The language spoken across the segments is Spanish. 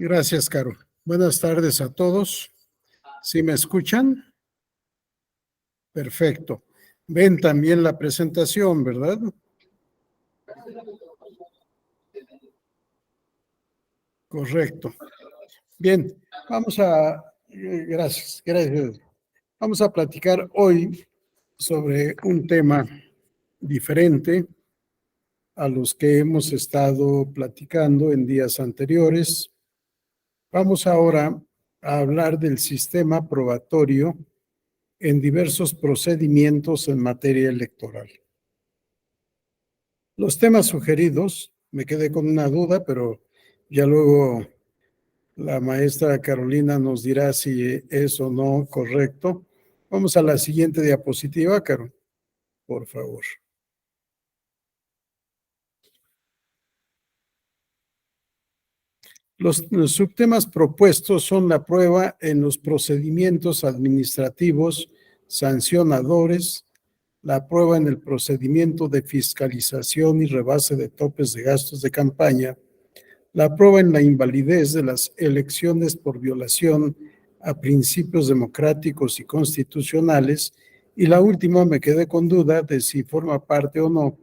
Gracias, Caro. Buenas tardes a todos. ¿Sí me escuchan? Perfecto. Ven también la presentación, ¿verdad? Correcto. Bien, gracias. Vamos a platicar hoy sobre un tema diferente a los que hemos estado platicando en días anteriores. Vamos ahora a hablar del sistema probatorio en diversos procedimientos en materia electoral. Los temas sugeridos, me quedé con una duda, pero ya luego la maestra Carolina nos dirá si es o no correcto. Vamos a la siguiente diapositiva, Caro, por favor. Los subtemas propuestos son la prueba en los procedimientos administrativos sancionadores, la prueba en el procedimiento de fiscalización y rebase de topes de gastos de campaña, la prueba en la invalidez de las elecciones por violación a principios democráticos y constitucionales, y la última me quedé con duda de si forma parte o no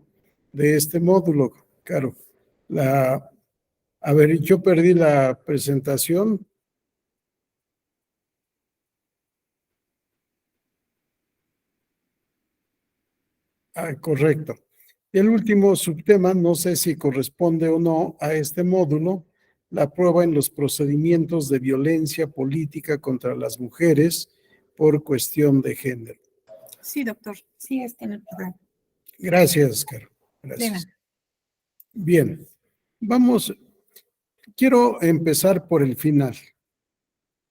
de este módulo. Claro, a ver, yo perdí la presentación. Correcto. El último subtema, no sé si corresponde o no a este módulo, la prueba en los procedimientos de violencia política contra las mujeres por cuestión de género. Sí, doctor. Sí, está en el programa. Gracias, Caro. Gracias. Bien, quiero empezar por el final.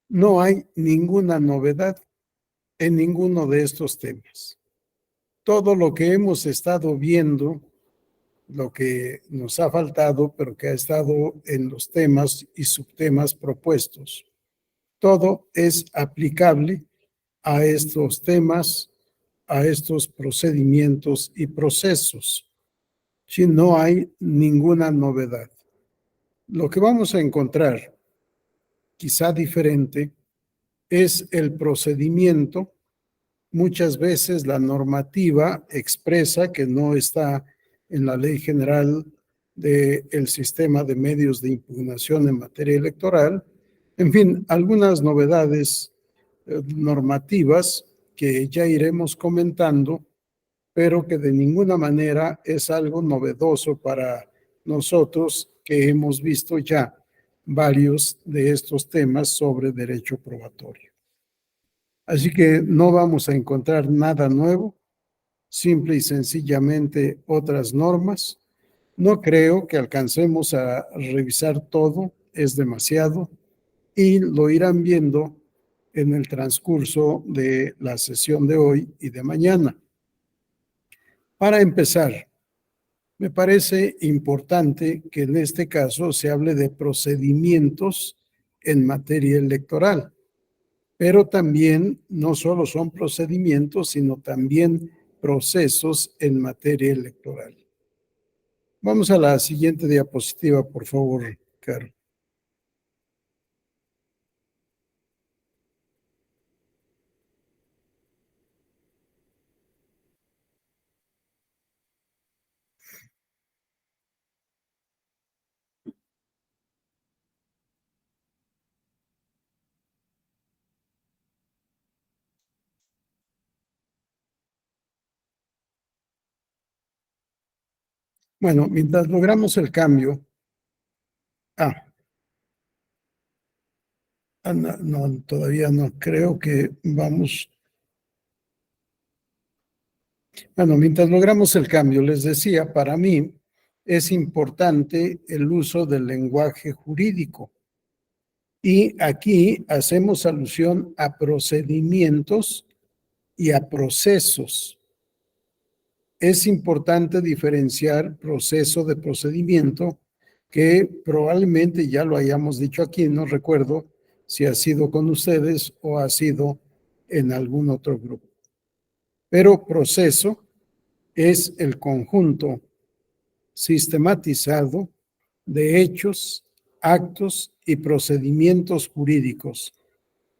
No hay ninguna novedad en ninguno de estos temas. Todo lo que hemos estado viendo, lo que nos ha faltado, pero que ha estado en los temas y subtemas propuestos, todo es aplicable a estos temas, a estos procedimientos y procesos. Si no hay ninguna novedad. Lo que vamos a encontrar, quizá diferente, es el procedimiento. Muchas veces la normativa expresa que no está en la Ley General del Sistema de Medios de Impugnación en materia electoral. En fin, algunas novedades normativas que ya iremos comentando, pero que de ninguna manera es algo novedoso para nosotros que hemos visto ya varios de estos temas sobre derecho probatorio. Así que no vamos a encontrar nada nuevo, simple y sencillamente otras normas. No creo que alcancemos a revisar todo, es demasiado, y lo irán viendo en el transcurso de la sesión de hoy y de mañana. Para empezar, me parece importante que en este caso se hable de procedimientos en materia electoral, pero también no solo son procedimientos, sino también procesos en materia electoral. Vamos a la siguiente diapositiva, por favor, Caro. Bueno, mientras logramos el cambio. No, todavía no. Creo que vamos. Bueno, mientras logramos el cambio, les decía, para mí es importante el uso del lenguaje jurídico. Y aquí hacemos alusión a procedimientos y a procesos. Es importante diferenciar proceso de procedimiento, que probablemente ya lo hayamos dicho aquí, no recuerdo si ha sido con ustedes o ha sido en algún otro grupo. Pero proceso es el conjunto sistematizado de hechos actos y procedimientos jurídicos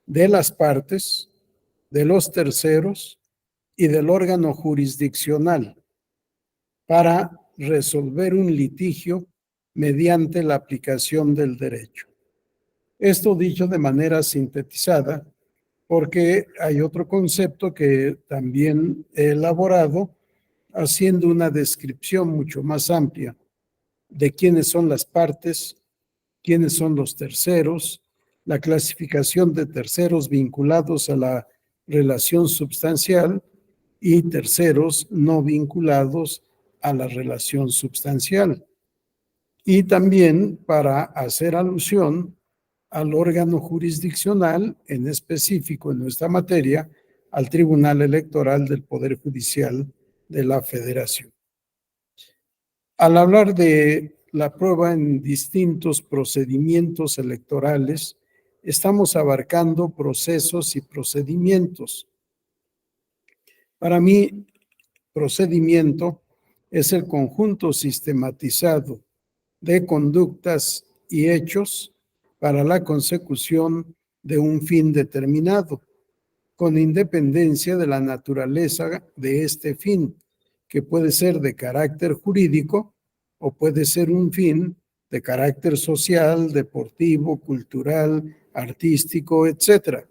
de las partes, de los terceros y del órgano jurisdiccional para resolver un litigio mediante la aplicación del derecho. Esto dicho de manera sintetizada, porque hay otro concepto que también he elaborado haciendo una descripción mucho más amplia de quiénes son las partes, quiénes son los terceros, la clasificación de terceros vinculados a la relación substancial y terceros no vinculados a la relación substancial. Y también para hacer alusión al órgano jurisdiccional, en específico en nuestra materia, al Tribunal Electoral del Poder Judicial de la Federación. Al hablar de la prueba en distintos procedimientos electorales, estamos abarcando procesos y procedimientos. Para mí, procedimiento es el conjunto sistematizado de conductas y hechos para la consecución de un fin determinado, con independencia de la naturaleza de este fin, que puede ser de carácter jurídico o puede ser un fin de carácter social, deportivo, cultural, artístico, etc.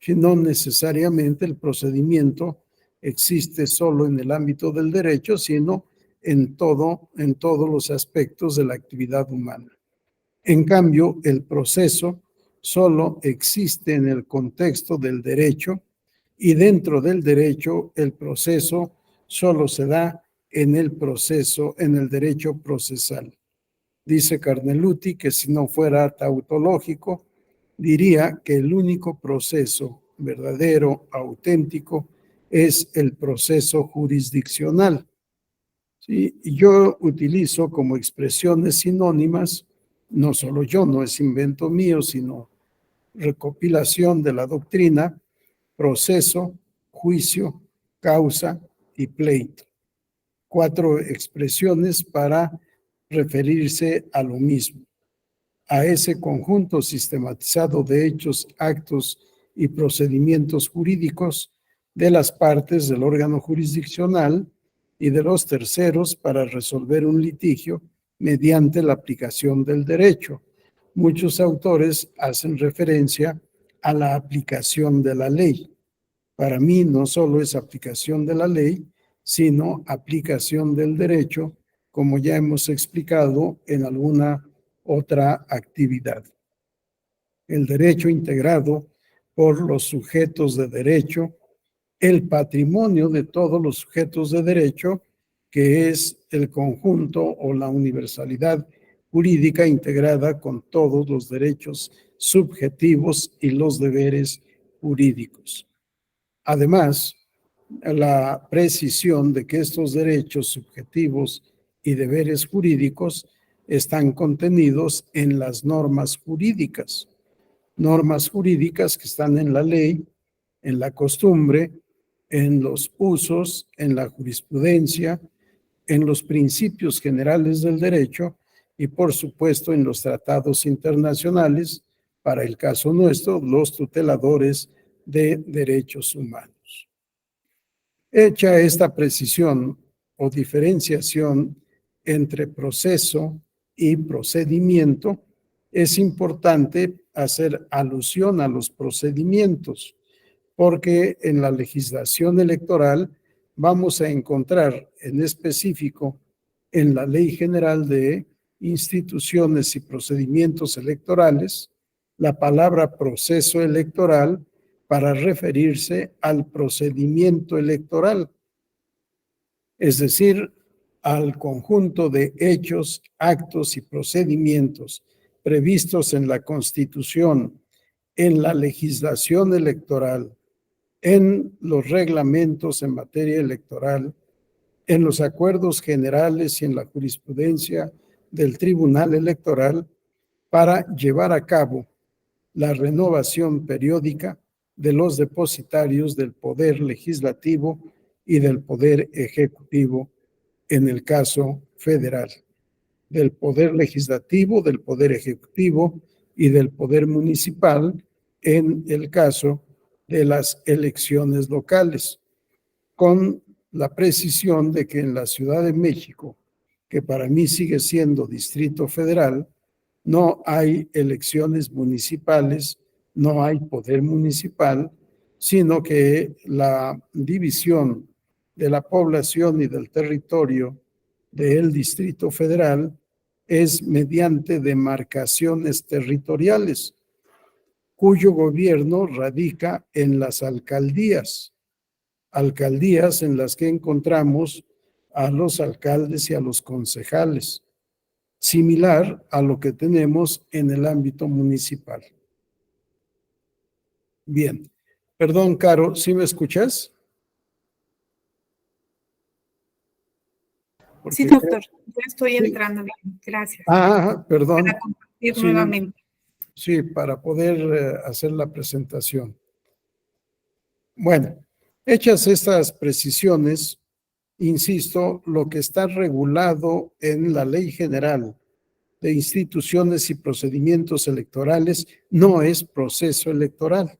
Si no necesariamente el procedimiento existe solo en el ámbito del derecho, sino en todos los aspectos de la actividad humana. En cambio, el proceso solo existe en el contexto del derecho y dentro del derecho el proceso solo se da en el derecho procesal. Dice Carneluti que si no fuera tautológico, diría que el único proceso verdadero, auténtico, es el proceso jurisdiccional. ¿Sí? Yo utilizo como expresiones sinónimas, no solo yo, no es invento mío, sino recopilación de la doctrina, proceso, juicio, causa y pleito. 4 expresiones para referirse a lo mismo, a ese conjunto sistematizado de hechos, actos y procedimientos jurídicos de las partes del órgano jurisdiccional y de los terceros para resolver un litigio mediante la aplicación del derecho. Muchos autores hacen referencia a la aplicación de la ley. Para mí no solo es aplicación de la ley, sino aplicación del derecho, como ya hemos explicado en alguna otra actividad. El derecho integrado por los sujetos de derecho, el patrimonio de todos los sujetos de derecho, que es el conjunto o la universalidad jurídica integrada con todos los derechos subjetivos y los deberes jurídicos. Además, la precisión de que estos derechos subjetivos y deberes jurídicos están contenidos en las normas jurídicas que están en la ley, en la costumbre, en los usos, en la jurisprudencia, en los principios generales del derecho y, por supuesto, en los tratados internacionales, para el caso nuestro, los tuteladores de derechos humanos. Hecha esta precisión o diferenciación entre proceso y procedimiento, es importante hacer alusión a los procedimientos, porque en la legislación electoral vamos a encontrar en específico en la Ley General de Instituciones y Procedimientos Electorales la palabra proceso electoral para referirse al procedimiento electoral, es decir, al conjunto de hechos, actos y procedimientos previstos en la Constitución, en la legislación electoral, en los reglamentos en materia electoral, en los acuerdos generales y en la jurisprudencia del Tribunal Electoral para llevar a cabo la renovación periódica de los depositarios del Poder Legislativo y del Poder Ejecutivo en el caso federal. del poder legislativo, del poder ejecutivo y del poder municipal en el caso de las elecciones locales, con la precisión de que en la Ciudad de México, que para mí sigue siendo Distrito Federal, no hay elecciones municipales, no hay poder municipal, sino que la división de la población y del territorio del Distrito Federal es mediante demarcaciones territoriales, cuyo gobierno radica en las alcaldías en las que encontramos a los alcaldes y a los concejales, similar a lo que tenemos en el ámbito municipal. Bien. Perdón, Caro, ¿sí me escuchas? Porque Sí, doctor, ya estoy sí. entrando bien. Gracias. Perdón. Para compartir Sí, nuevamente. sí, para poder hacer la presentación. Bueno, hechas estas precisiones, insisto, lo que está regulado en la Ley General de Instituciones y Procedimientos Electorales no es proceso electoral,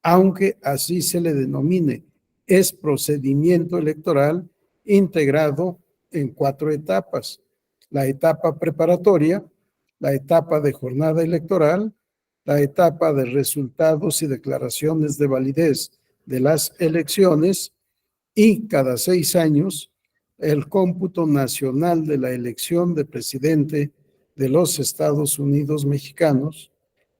aunque así se le denomine, es procedimiento electoral integrado en 4 etapas: la etapa preparatoria, la etapa de jornada electoral, la etapa de resultados y declaraciones de validez de las elecciones y cada 6 años el cómputo nacional de la elección de presidente de los Estados Unidos mexicanos,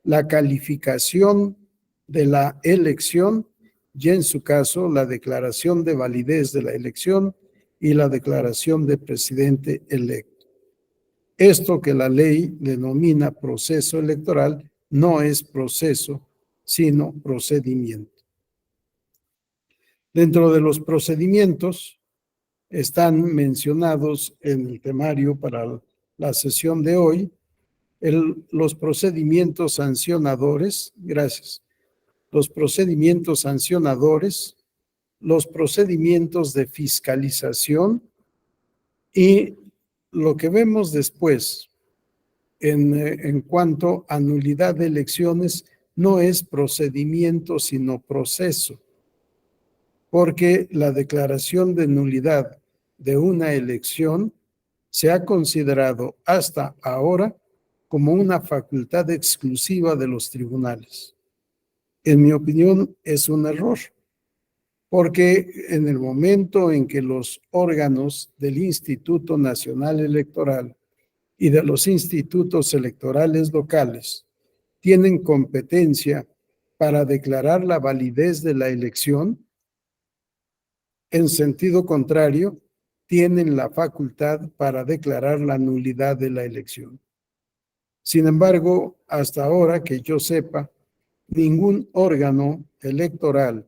la calificación de la elección y en su caso la declaración de validez de la elección y la declaración de presidente electo. Esto que la ley denomina proceso electoral no es proceso, sino procedimiento. Dentro de los procedimientos están mencionados en el temario para la sesión de hoy los procedimientos sancionadores, gracias, los procedimientos sancionadores, los procedimientos de fiscalización y lo que vemos después en cuanto a nulidad de elecciones no es procedimiento sino proceso, porque la declaración de nulidad de una elección se ha considerado hasta ahora como una facultad exclusiva de los tribunales. En mi opinión, es un error, porque en el momento en que los órganos del Instituto Nacional Electoral y de los institutos electorales locales tienen competencia para declarar la validez de la elección, en sentido contrario, tienen la facultad para declarar la nulidad de la elección. Sin embargo, hasta ahora que yo sepa, ningún órgano electoral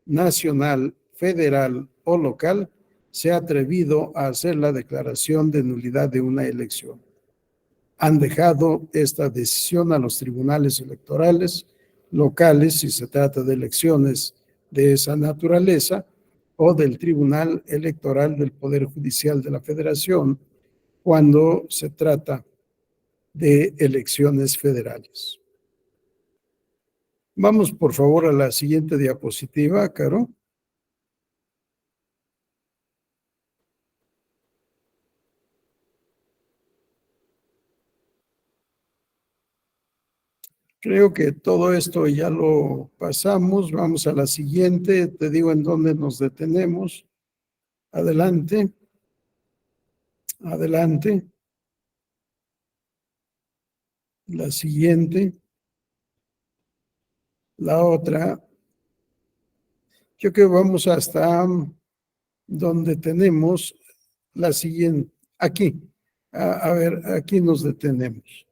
nacional, federal o local se ha atrevido a hacer la declaración de nulidad de una elección. Han dejado esta decisión a los tribunales electorales locales si se trata de elecciones de esa naturaleza o del Tribunal Electoral del Poder Judicial de la Federación cuando se trata de elecciones federales. Vamos, por favor, a la siguiente diapositiva, Caro. Creo que todo esto ya lo pasamos. Vamos a la siguiente. Te digo en dónde nos detenemos. Adelante. Adelante. La siguiente. La otra. Yo creo que vamos hasta donde tenemos la siguiente. Aquí. A ver, aquí nos detenemos.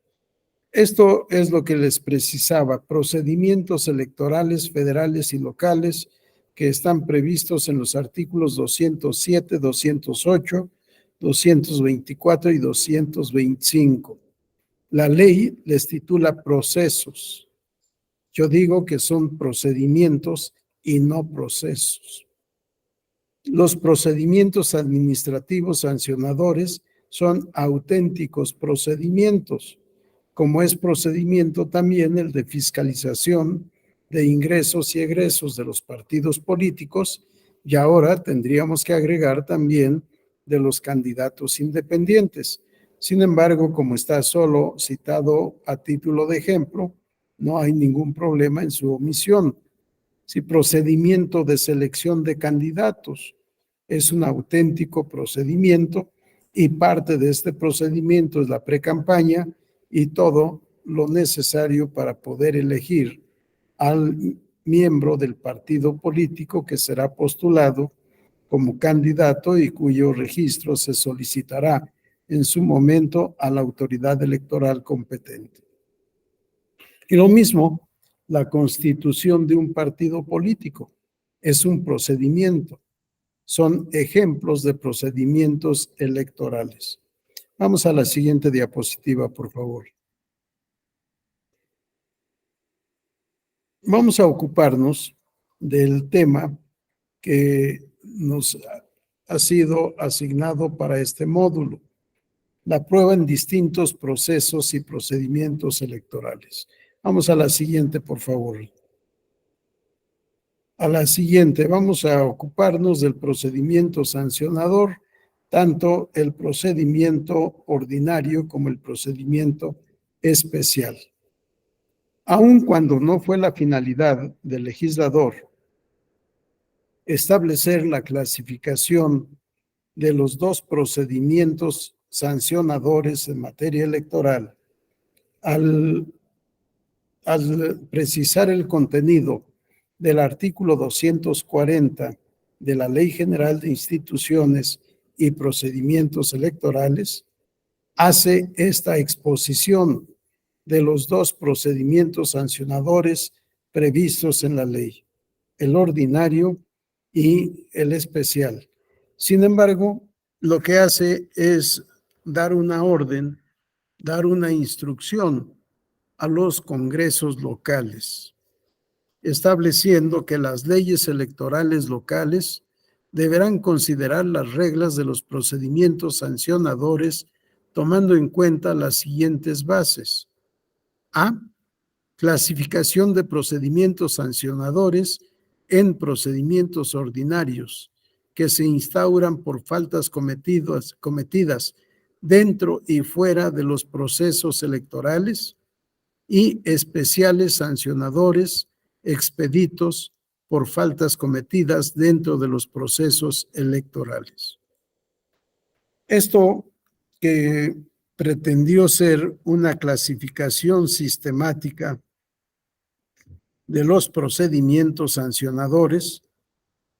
Esto es lo que les precisaba, procedimientos electorales federales y locales que están previstos en los artículos 207, 208, 224 y 225. La ley les titula procesos. Yo digo que son procedimientos y no procesos. Los procedimientos administrativos sancionadores son auténticos procedimientos, como es procedimiento también el de fiscalización de ingresos y egresos de los partidos políticos, y ahora tendríamos que agregar también de los candidatos independientes. Sin embargo, como está solo citado a título de ejemplo, no hay ningún problema en su omisión. Si procedimiento de selección de candidatos es un auténtico procedimiento y parte de este procedimiento es la precampaña y todo lo necesario para poder elegir al miembro del partido político que será postulado como candidato y cuyo registro se solicitará en su momento a la autoridad electoral competente. Y lo mismo, la constitución de un partido político es un procedimiento, son ejemplos de procedimientos electorales. Vamos a la siguiente diapositiva, por favor. Vamos a ocuparnos del tema que nos ha sido asignado para este módulo, la prueba en distintos procesos y procedimientos electorales. Vamos a la siguiente, por favor. A la siguiente, vamos a ocuparnos del procedimiento sancionador, tanto el procedimiento ordinario como el procedimiento especial. Aun cuando no fue la finalidad del legislador establecer la clasificación de los dos procedimientos sancionadores en materia electoral, al precisar el contenido del artículo 240 de la Ley General de Instituciones y Procedimientos Electorales, hace esta exposición de los dos procedimientos sancionadores previstos en la ley, el ordinario y el especial. Sin embargo, lo que hace es dar una orden, dar una instrucción a los congresos locales, estableciendo que las leyes electorales locales deberán considerar las reglas de los procedimientos sancionadores tomando en cuenta las siguientes bases. A. Clasificación de procedimientos sancionadores en procedimientos ordinarios que se instauran por faltas cometidas dentro y fuera de los procesos electorales y especiales sancionadores expeditos por faltas cometidas dentro de los procesos electorales. Esto que pretendió ser una clasificación sistemática de los procedimientos sancionadores,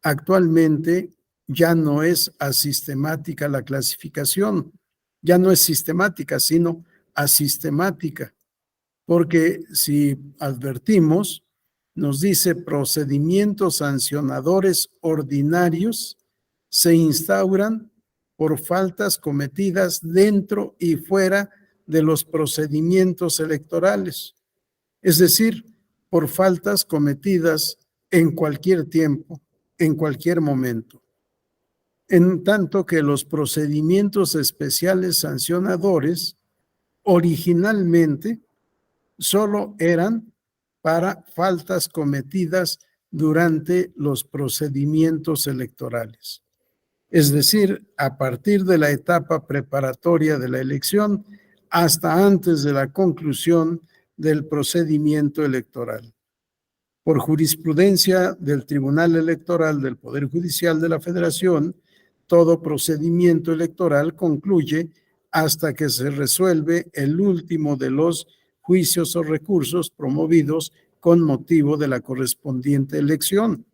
actualmente ya no es asistemática la clasificación, ya no es sistemática, sino asistemática, porque si advertimos, nos dice procedimientos sancionadores ordinarios se instauran por faltas cometidas dentro y fuera de los procedimientos electorales, es decir, por faltas cometidas en cualquier tiempo, en cualquier momento. En tanto que los procedimientos especiales sancionadores originalmente solo eran para faltas cometidas durante los procedimientos electorales. Es decir, a partir de la etapa preparatoria de la elección hasta antes de la conclusión del procedimiento electoral. Por jurisprudencia del Tribunal Electoral del Poder Judicial de la Federación, todo procedimiento electoral concluye hasta que se resuelve el último de los juicios o recursos promovidos con motivo de la correspondiente elección,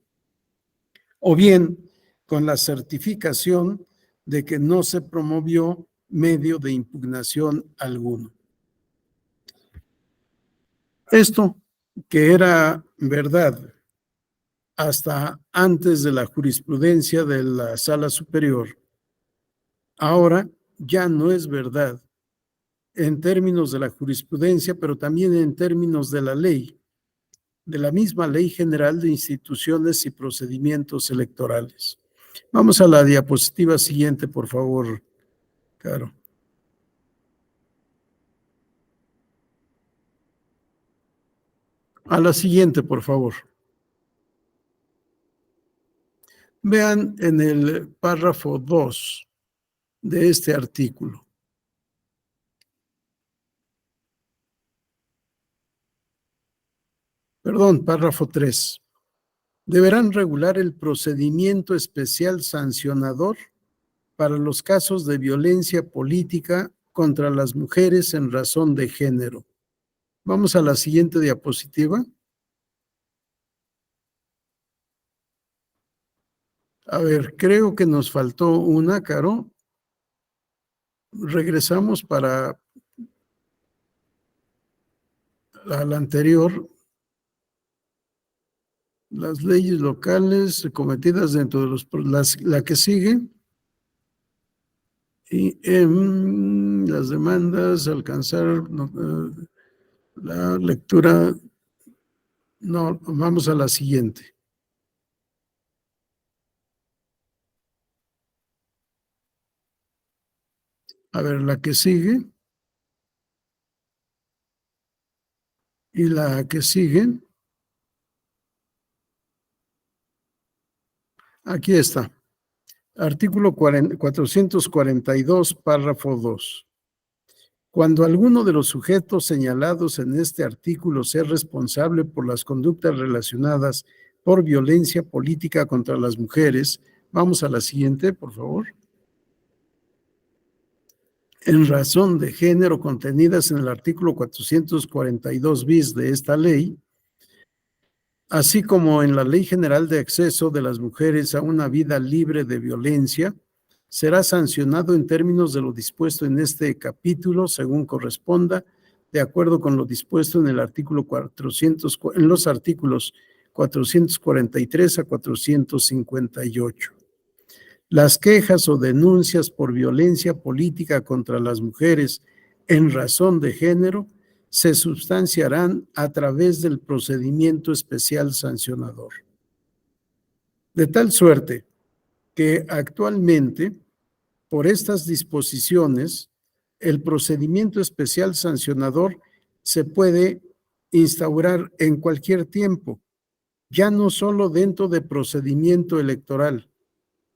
o bien con la certificación de que no se promovió medio de impugnación alguno. Esto, que era verdad hasta antes de la jurisprudencia de la Sala Superior, ahora ya no es verdad en términos de la jurisprudencia, pero también en términos de la ley, de la misma Ley General de Instituciones y Procedimientos Electorales. Vamos a la diapositiva siguiente, por favor, Caro. A la siguiente, por favor. Vean en el párrafo 2 de este artículo. Perdón, párrafo 3. Deberán regular el procedimiento especial sancionador para los casos de violencia política contra las mujeres en razón de género. Vamos a la siguiente diapositiva. A ver, creo que nos faltó una, Caro. Regresamos para la anterior. Las leyes locales cometidas dentro de la que sigue. Y las demandas, alcanzar la lectura. No, vamos a la siguiente. A ver, la que sigue. Y la que sigue. Aquí está. Artículo 442, párrafo 2. Cuando alguno de los sujetos señalados en este artículo sea responsable por las conductas relacionadas por violencia política contra las mujeres, vamos a la siguiente, por favor. En razón de género contenidas en el artículo 442 bis de esta ley, así como en la Ley General de Acceso de las Mujeres a una vida libre de violencia, será sancionado en términos de lo dispuesto en este capítulo, según corresponda, de acuerdo con lo dispuesto en el artículo 400, en los artículos 443 a 458. Las quejas o denuncias por violencia política contra las mujeres en razón de género se substanciarán a través del procedimiento especial sancionador. De tal suerte que actualmente, por estas disposiciones, el procedimiento especial sancionador se puede instaurar en cualquier tiempo, ya no solo dentro de procedimiento electoral,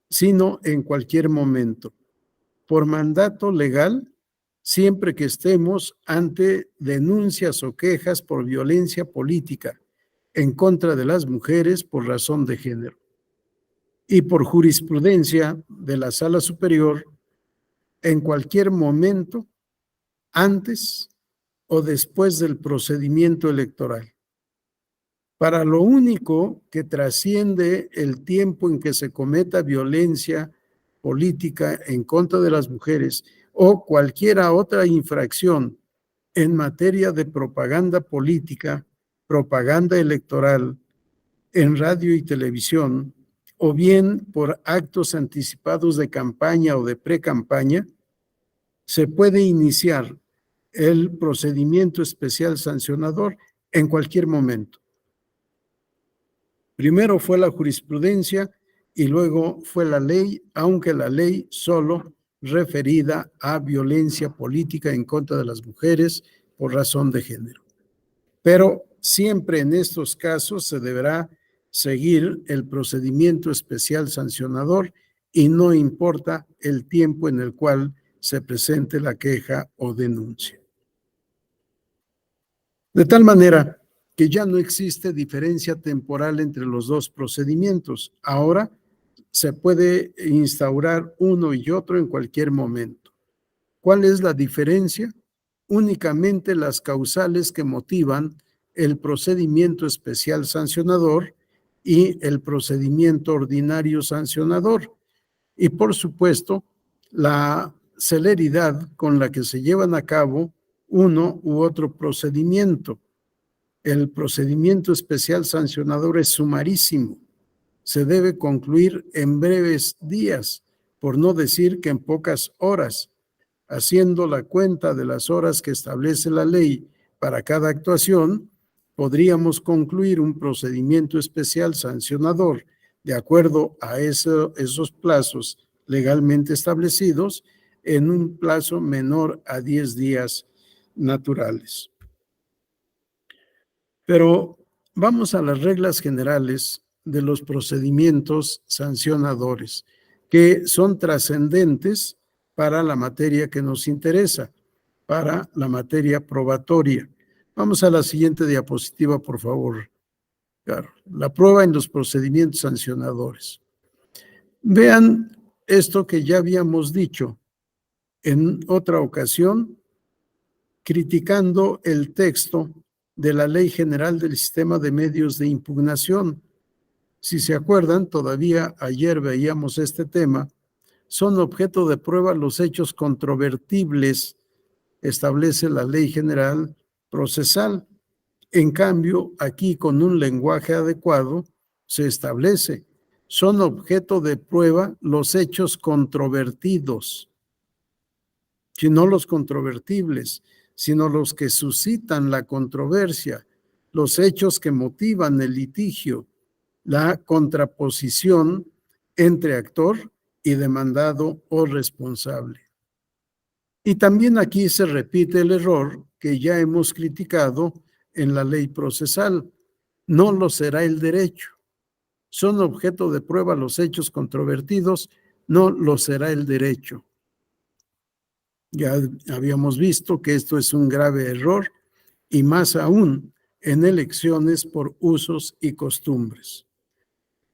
sino en cualquier momento, por mandato legal, siempre que estemos ante denuncias o quejas por violencia política en contra de las mujeres por razón de género, y por jurisprudencia de la Sala Superior en cualquier momento antes o después del procedimiento electoral. Para lo único que trasciende el tiempo en que se cometa violencia política en contra de las mujeres o cualquiera otra infracción en materia de propaganda política, propaganda electoral en radio y televisión, o bien por actos anticipados de campaña o de pre-campaña, se puede iniciar el procedimiento especial sancionador en cualquier momento. Primero fue la jurisprudencia y luego fue la ley, aunque la ley solo referida a violencia política en contra de las mujeres por razón de género. Pero siempre en estos casos se deberá seguir el procedimiento especial sancionador y no importa el tiempo en el cual se presente la queja o denuncia. De tal manera que ya no existe diferencia temporal entre los dos procedimientos. Ahora se puede instaurar uno y otro en cualquier momento. ¿Cuál es la diferencia? Únicamente las causales que motivan el procedimiento especial sancionador y el procedimiento ordinario sancionador. Y por supuesto, la celeridad con la que se llevan a cabo uno u otro procedimiento. El procedimiento especial sancionador es sumarísimo. Se debe concluir en breves días, por no decir que en pocas horas, haciendo la cuenta de las horas que establece la ley para cada actuación, podríamos concluir un procedimiento especial sancionador de acuerdo a esos plazos legalmente establecidos en un plazo menor a 10 días naturales. Pero vamos a las reglas generales de los procedimientos sancionadores, que son trascendentes para la materia que nos interesa, para la materia probatoria. Vamos a la siguiente diapositiva, por favor. Claro, la prueba en los procedimientos sancionadores. Vean esto que ya habíamos dicho en otra ocasión, criticando el texto de la Ley General del Sistema de Medios de Impugnación. Si se acuerdan, todavía ayer veíamos este tema, son objeto de prueba los hechos controvertibles, establece la Ley General Procesal. En cambio, aquí con un lenguaje adecuado se establece, son objeto de prueba los hechos controvertidos, si no los controvertibles, sino los que suscitan la controversia, los hechos que motivan el litigio, la contraposición entre actor y demandado o responsable. Y también aquí se repite el error que ya hemos criticado en la ley procesal. No lo será el derecho. Son objeto de prueba los hechos controvertidos, no lo será el derecho. Ya habíamos visto que esto es un grave error y más aún en elecciones por usos y costumbres,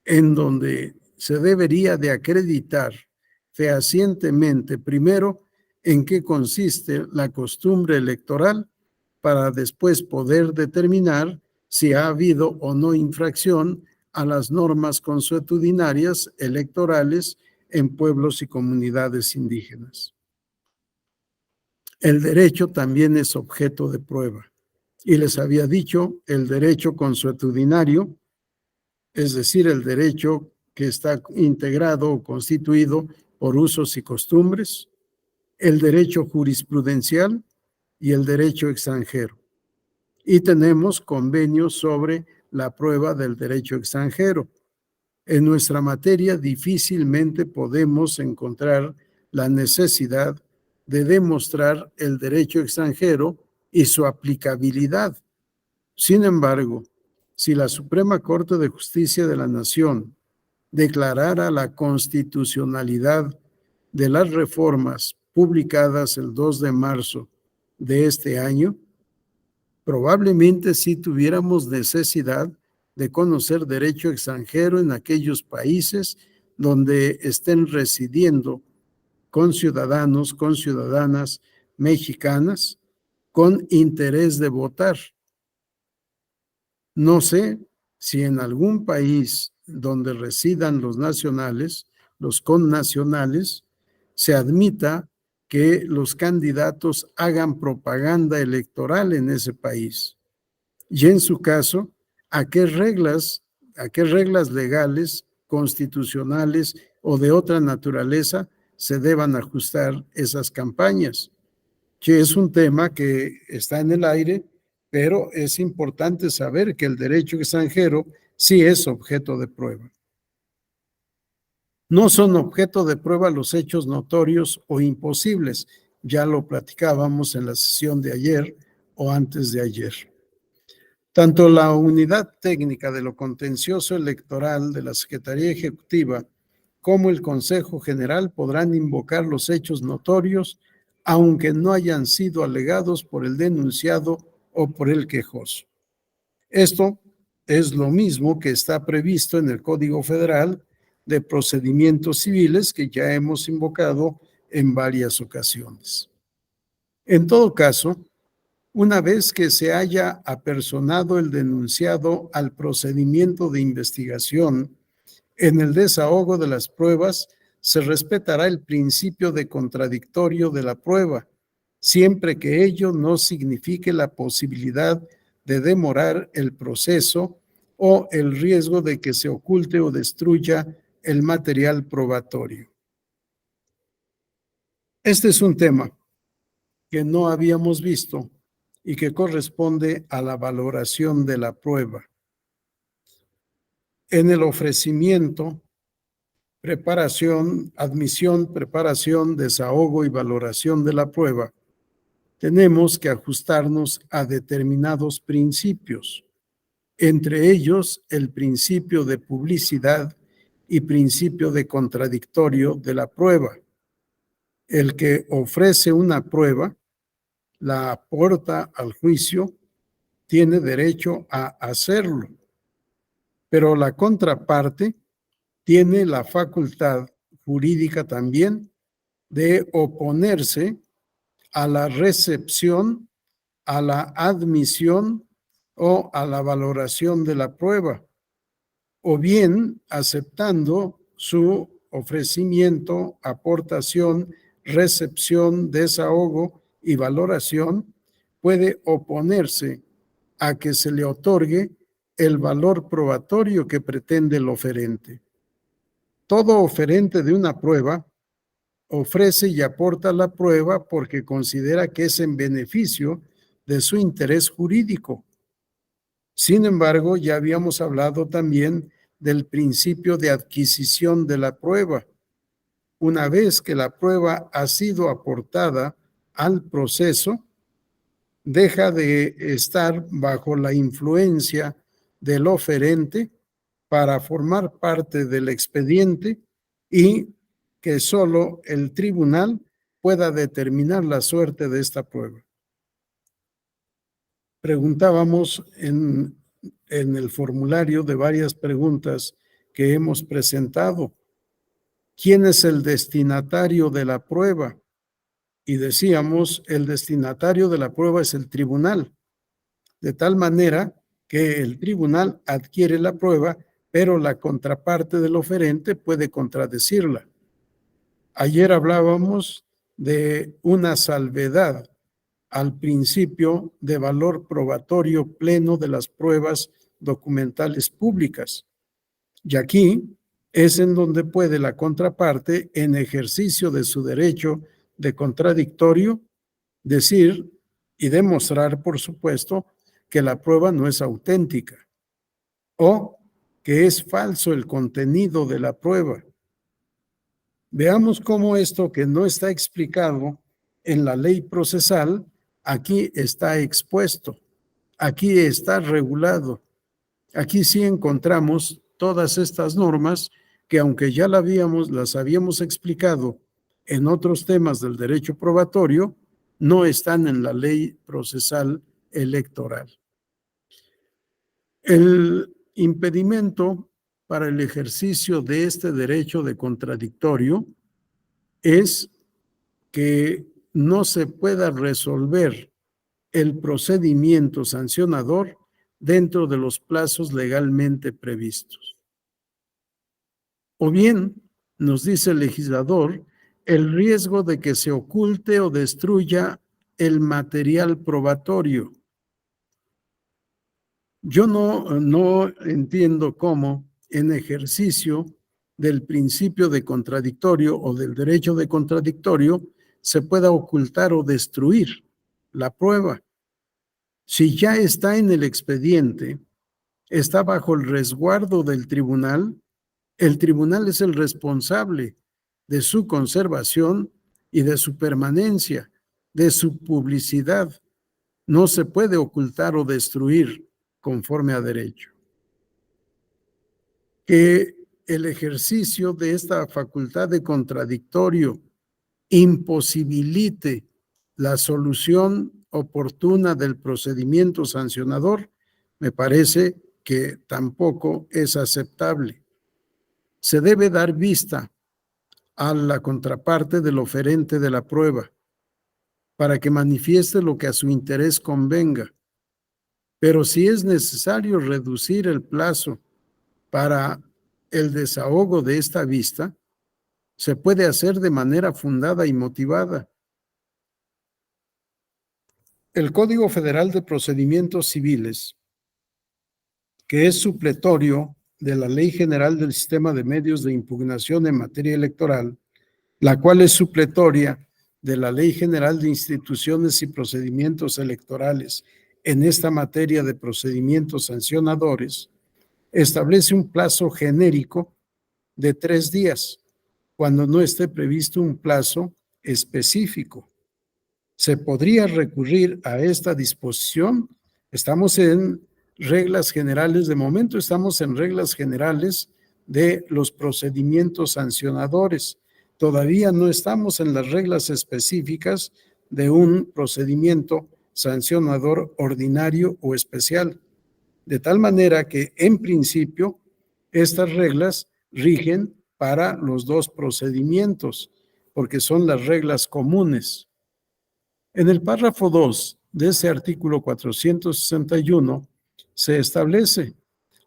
en donde se debería de acreditar fehacientemente primero en qué consiste la costumbre electoral para después poder determinar si ha habido o no infracción a las normas consuetudinarias electorales en pueblos y comunidades indígenas. El derecho también es objeto de prueba. Y les había dicho, el derecho consuetudinario, es decir, el derecho que está integrado o constituido por usos y costumbres, el derecho jurisprudencial y el derecho extranjero. Y tenemos convenios sobre la prueba del derecho extranjero. En nuestra materia difícilmente podemos encontrar la necesidad de demostrar el derecho extranjero y su aplicabilidad. Sin embargo, si la Suprema Corte de Justicia de la Nación declarara la constitucionalidad de las reformas publicadas el 2 de marzo de este año, probablemente sí tuviéramos necesidad de conocer derecho extranjero en aquellos países donde estén residiendo conciudadanos, conciudadanas mexicanas con interés de votar. No sé si en algún país donde residan los nacionales, los connacionales, se admita que los candidatos hagan propaganda electoral en ese país. Y en su caso, ¿a qué reglas legales, constitucionales o de otra naturaleza se deban ajustar esas campañas? Que es un tema que está en el aire, pero es importante saber que el derecho extranjero sí es objeto de prueba. No son objeto de prueba los hechos notorios o imposibles. Ya lo platicábamos en la sesión de ayer o antes de ayer. Tanto la Unidad Técnica de lo Contencioso Electoral de la Secretaría Ejecutiva como el Consejo General podrán invocar los hechos notorios, aunque no hayan sido alegados por el denunciado o por el quejoso. Esto es lo mismo que está previsto en el Código Federal de Procedimientos Civiles que ya hemos invocado en varias ocasiones. En todo caso, una vez que se haya apersonado el denunciado al procedimiento de investigación, en el desahogo de las pruebas se respetará el principio de contradictorio de la prueba, siempre que ello no signifique la posibilidad de demorar el proceso o el riesgo de que se oculte o destruya el material probatorio. Este es un tema que no habíamos visto y que corresponde a la valoración de la prueba. En el ofrecimiento, preparación, admisión, preparación, desahogo y valoración de la prueba, tenemos que ajustarnos a determinados principios. entre ellos el principio de publicidad y principio de contradictorio de la prueba. El que ofrece una prueba, la aporta al juicio, tiene derecho a hacerlo, pero la contraparte tiene la facultad jurídica también de oponerse a la recepción, a la admisión o a la valoración de la prueba, o bien aceptando su ofrecimiento, aportación, recepción, desahogo y valoración, puede oponerse a que se le otorgue el valor probatorio que pretende el oferente. Todo oferente de una prueba ofrece y aporta la prueba porque considera que es en beneficio de su interés jurídico. Sin embargo, ya habíamos hablado también del principio de adquisición de la prueba. Una vez que la prueba ha sido aportada al proceso, deja de estar bajo la influencia del oferente para formar parte del expediente y que solo el tribunal pueda determinar la suerte de esta prueba. Preguntábamos en el formulario de varias preguntas que hemos presentado, ¿quién es el destinatario de la prueba? Y decíamos, el destinatario de la prueba es el tribunal, de tal manera que el tribunal adquiere la prueba, pero la contraparte del oferente puede contradecirla. Ayer hablábamos de una salvedad al principio de valor probatorio pleno de las pruebas documentales públicas. Y aquí es en donde puede la contraparte, en ejercicio de su derecho de contradictorio, decir y demostrar, por supuesto, que la prueba no es auténtica o que es falso el contenido de la prueba. Veamos cómo esto que no está explicado en la ley procesal, aquí está expuesto, aquí está regulado. Aquí sí encontramos todas estas normas que, aunque ya las habíamos explicado en otros temas del derecho probatorio, no están en la ley procesal electoral. El impedimento para el ejercicio de este derecho de contradictorio es que no se pueda resolver el procedimiento sancionador dentro de los plazos legalmente previstos. O bien, nos dice el legislador, el riesgo de que se oculte o destruya el material probatorio. Yo no entiendo cómo, en ejercicio del principio de contradictorio o del derecho de contradictorio, se pueda ocultar o destruir la prueba. Si ya está en el expediente, está bajo el resguardo del tribunal, el tribunal es el responsable de su conservación y de su permanencia, de su publicidad. No se puede ocultar o destruir conforme a derecho. Que el ejercicio de esta facultad de contradictorio imposibilite la solución oportuna del procedimiento sancionador, me parece que tampoco es aceptable. Se debe dar vista a la contraparte del oferente de la prueba para que manifieste lo que a su interés convenga. Pero si es necesario reducir el plazo para el desahogo de esta vista, se puede hacer de manera fundada y motivada. El Código Federal de Procedimientos Civiles, que es supletorio de la Ley General del Sistema de Medios de Impugnación en materia electoral, la cual es supletoria de la Ley General de Instituciones y Procedimientos Electorales en esta materia de procedimientos sancionadores, establece un plazo genérico de 3 días, cuando no esté previsto un plazo específico. Se podría recurrir a esta disposición. Estamos en reglas generales. De momento estamos en reglas generales de los procedimientos sancionadores. Todavía no estamos en las reglas específicas de un procedimiento sancionador ordinario o especial. De tal manera que, en principio, estas reglas rigen para los dos procedimientos, porque son las reglas comunes. En el párrafo 2 de ese artículo 461 se establece: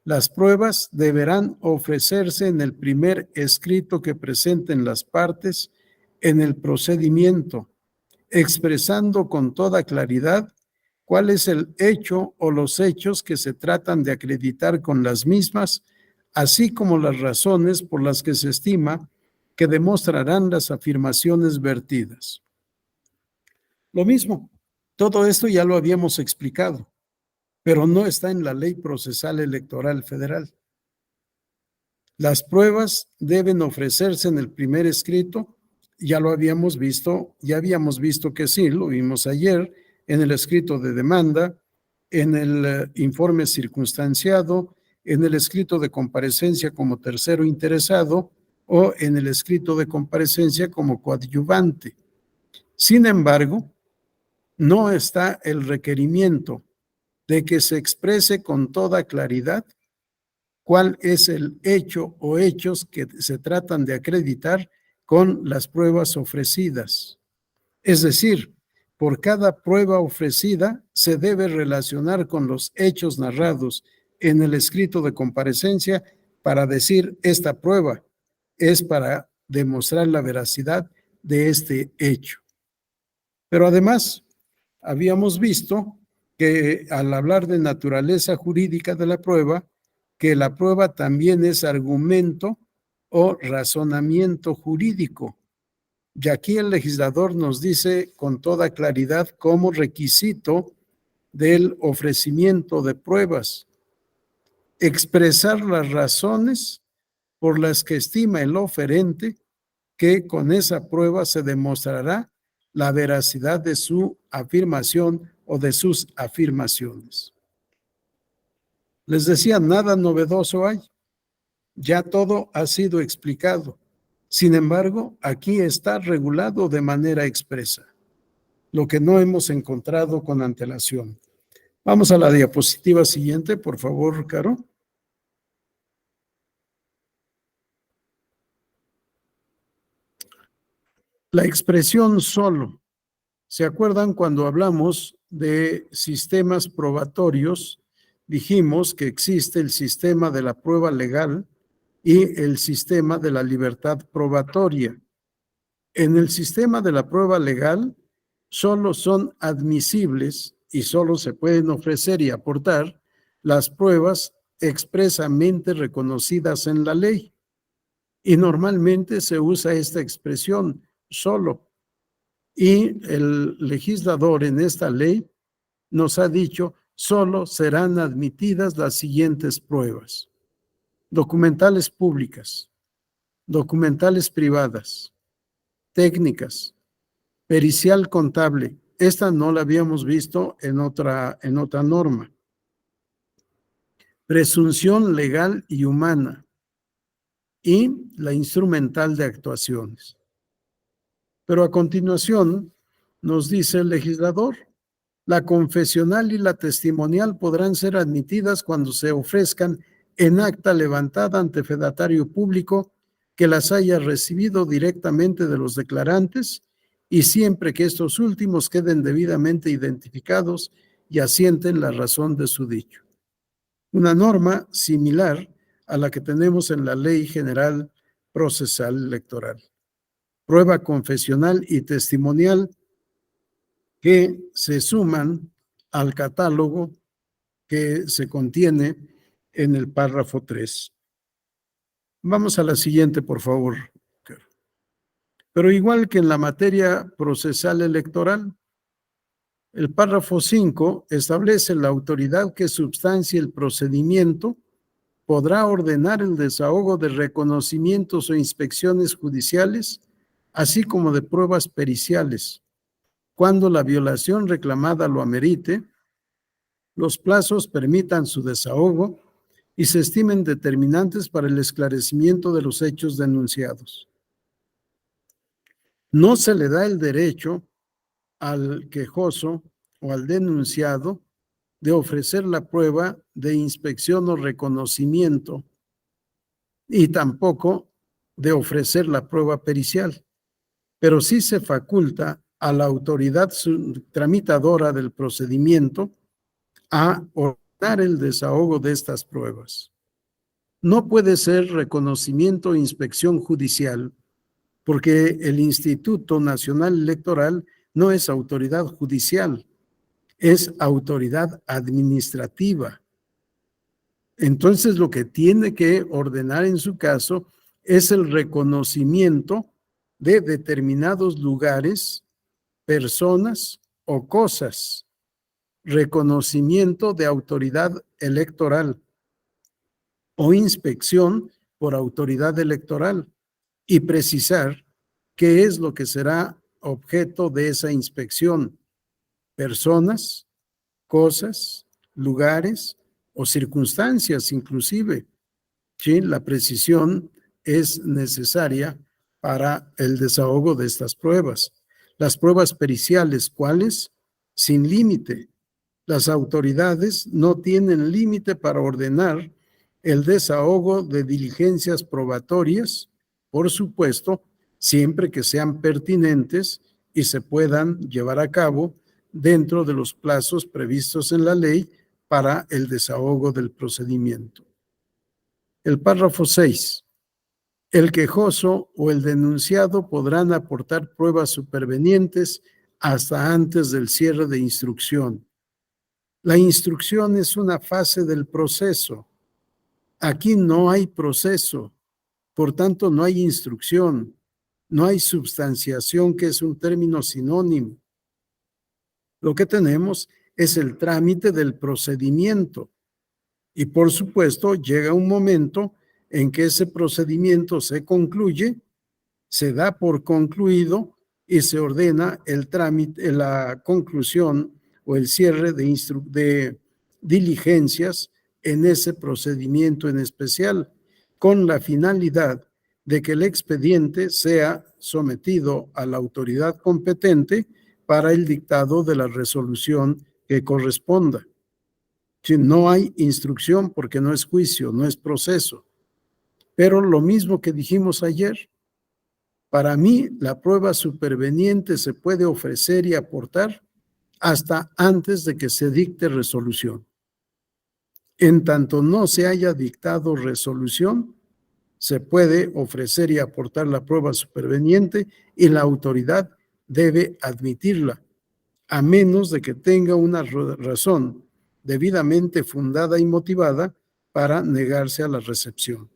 las pruebas deberán ofrecerse en el primer escrito que presenten las partes en el procedimiento, expresando con toda claridad cuál es el hecho o los hechos que se tratan de acreditar con las mismas, así como las razones por las que se estima que demostrarán las afirmaciones vertidas. Lo mismo, todo esto ya lo habíamos explicado, pero no está en la Ley Procesal Electoral Federal. Las pruebas deben ofrecerse en el primer escrito, ya lo habíamos visto, que sí, lo vimos ayer, en el escrito de demanda, en el informe circunstanciado, en el escrito de comparecencia como tercero interesado o en el escrito de comparecencia como coadyuvante. Sin embargo, no está el requerimiento de que se exprese con toda claridad cuál es el hecho o hechos que se tratan de acreditar con las pruebas ofrecidas. Es decir, por cada prueba ofrecida se debe relacionar con los hechos narrados en el escrito de comparecencia para decir: esta prueba es para demostrar la veracidad de este hecho. Pero además, habíamos visto que al hablar de naturaleza jurídica de la prueba, que la prueba también es argumento o razonamiento jurídico. Y aquí el legislador nos dice con toda claridad como requisito del ofrecimiento de pruebas: expresar las razones por las que estima el oferente que con esa prueba se demostrará la veracidad de su afirmación o de sus afirmaciones. Les decía, nada novedoso hay. Ya todo ha sido explicado. Sin embargo, aquí está regulado de manera expresa, lo que no hemos encontrado con antelación. Vamos a la diapositiva siguiente, por favor, Caro. La expresión solo. ¿Se acuerdan cuando hablamos de sistemas probatorios? Dijimos que existe el sistema de la prueba legal y el sistema de la libertad probatoria. En el sistema de la prueba legal, solo son admisibles y solo se pueden ofrecer y aportar las pruebas expresamente reconocidas en la ley. Y normalmente se usa esta expresión, solo. Y el legislador en esta ley nos ha dicho: solo serán admitidas las siguientes pruebas: documentales públicas, documentales privadas, técnicas, pericial contable. Esta no la habíamos visto en otra norma. Presunción legal y humana y la instrumental de actuaciones. Pero a continuación nos dice el legislador: la confesional y la testimonial podrán ser admitidas cuando se ofrezcan en acta levantada ante fedatario público que las haya recibido directamente de los declarantes y siempre que estos últimos queden debidamente identificados y asienten la razón de su dicho. Una norma similar a la que tenemos en la Ley General Procesal Electoral. Prueba confesional y testimonial que se suman al catálogo que se contiene en el párrafo 3. Vamos a la siguiente, por favor. Pero igual que en la materia procesal electoral, el párrafo 5 establece: la autoridad que substancie el procedimiento podrá ordenar el desahogo de reconocimientos o inspecciones judiciales, así como de pruebas periciales, cuando la violación reclamada lo amerite, los plazos permitan su desahogo y se estimen determinantes para el esclarecimiento de los hechos denunciados. No se le da el derecho al quejoso o al denunciado de ofrecer la prueba de inspección o reconocimiento y tampoco de ofrecer la prueba pericial, pero sí se faculta a la autoridad tramitadora del procedimiento a ordenar el desahogo de estas pruebas. No puede ser reconocimiento o inspección judicial, porque el Instituto Nacional Electoral no es autoridad judicial, es autoridad administrativa. Entonces, lo que tiene que ordenar en su caso es el reconocimiento de determinados lugares, personas o cosas. Reconocimiento de autoridad electoral o inspección por autoridad electoral y precisar qué es lo que será objeto de esa inspección: personas, cosas, lugares o circunstancias inclusive. ¿Sí? La precisión es necesaria para el desahogo de estas pruebas. Las pruebas periciales, ¿cuáles? Sin límite. Las autoridades no tienen límite para ordenar el desahogo de diligencias probatorias, por supuesto, siempre que sean pertinentes y se puedan llevar a cabo dentro de los plazos previstos en la ley para el desahogo del procedimiento. El párrafo 6. El quejoso o el denunciado podrán aportar pruebas supervenientes hasta antes del cierre de instrucción. La instrucción es una fase del proceso. Aquí no hay proceso, por tanto no hay instrucción, no hay substanciación, que es un término sinónimo. Lo que tenemos es el trámite del procedimiento y por supuesto llega un momento en que ese procedimiento se concluye, se da por concluido y se ordena el trámite, la conclusión o el cierre de diligencias en ese procedimiento en especial, con la finalidad de que el expediente sea sometido a la autoridad competente para el dictado de la resolución que corresponda. Si no hay instrucción, porque no es juicio, no es proceso. Pero lo mismo que dijimos ayer, para mí la prueba superveniente se puede ofrecer y aportar hasta antes de que se dicte resolución. En tanto no se haya dictado resolución, se puede ofrecer y aportar la prueba superveniente y la autoridad debe admitirla, a menos de que tenga una razón debidamente fundada y motivada para negarse a la recepción.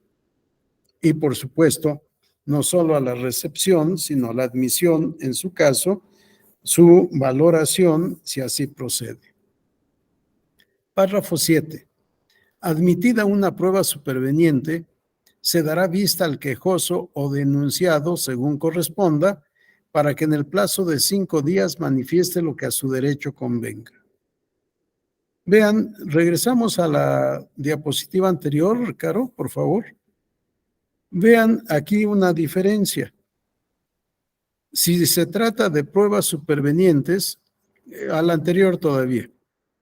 Y por supuesto, no solo a la recepción, sino a la admisión, en su caso, su valoración, si así procede. Párrafo 7. Admitida una prueba superveniente, se dará vista al quejoso o denunciado, según corresponda, para que en el plazo de 5 días manifieste lo que a su derecho convenga. Vean, regresamos a la diapositiva anterior, Caro, por favor. Vean aquí una diferencia. Si se trata de pruebas supervenientes, a la anterior todavía,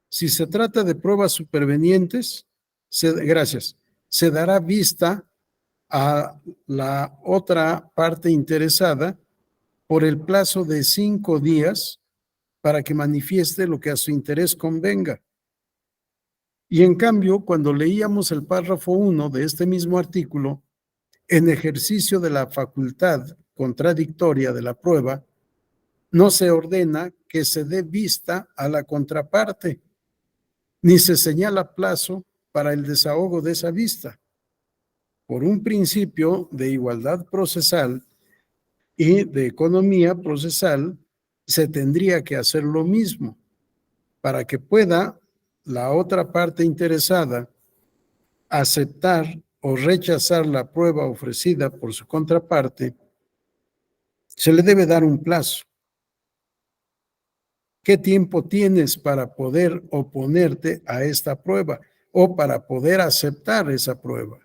si se trata de pruebas supervenientes, se dará vista a la otra parte interesada por el plazo de 5 días para que manifieste lo que a su interés convenga. Y en cambio, cuando leíamos el párrafo 1 de este mismo artículo, en ejercicio de la facultad contradictoria de la prueba, no se ordena que se dé vista a la contraparte, ni se señala plazo para el desahogo de esa vista. Por un principio de igualdad procesal y de economía procesal, se tendría que hacer lo mismo para que pueda la otra parte interesada aceptar o rechazar la prueba ofrecida por su contraparte. Se le debe dar un plazo. ¿Qué tiempo tienes para poder oponerte a esta prueba o para poder aceptar esa prueba?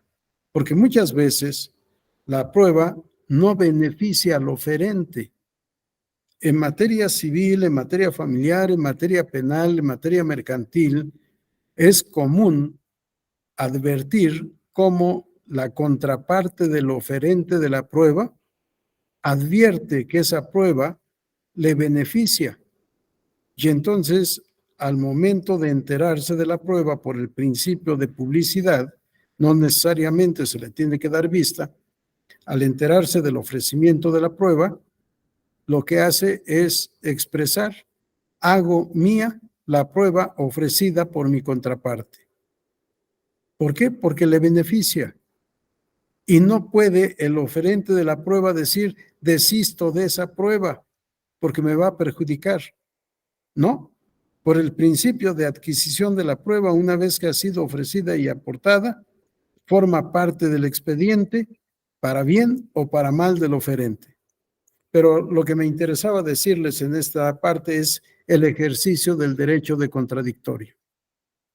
Porque muchas veces la prueba no beneficia al oferente. En materia civil, en materia familiar, en materia penal, en materia mercantil, es común advertir cómo la contraparte del oferente de la prueba advierte que esa prueba le beneficia. Y entonces, al momento de enterarse de la prueba por el principio de publicidad, no necesariamente se le tiene que dar vista, al enterarse del ofrecimiento de la prueba, lo que hace es expresar, hago mía la prueba ofrecida por mi contraparte. ¿Por qué? Porque le beneficia. Y no puede el oferente de la prueba decir, desisto de esa prueba porque me va a perjudicar. No, por el principio de adquisición de la prueba, una vez que ha sido ofrecida y aportada, forma parte del expediente para bien o para mal del oferente. Pero lo que me interesaba decirles en esta parte es el ejercicio del derecho de contradictorio.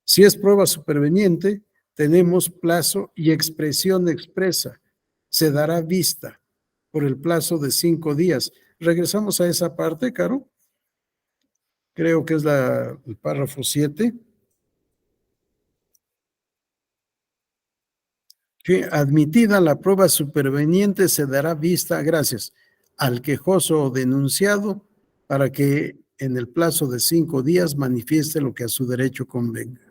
Si es prueba superveniente, tenemos plazo y expresión expresa. Se dará vista por el plazo de 5 días. Regresamos a esa parte, Caro. Creo que es el párrafo 7. Que admitida la prueba superveniente se dará vista, gracias, al quejoso o denunciado para que en el plazo de 5 días manifieste lo que a su derecho convenga.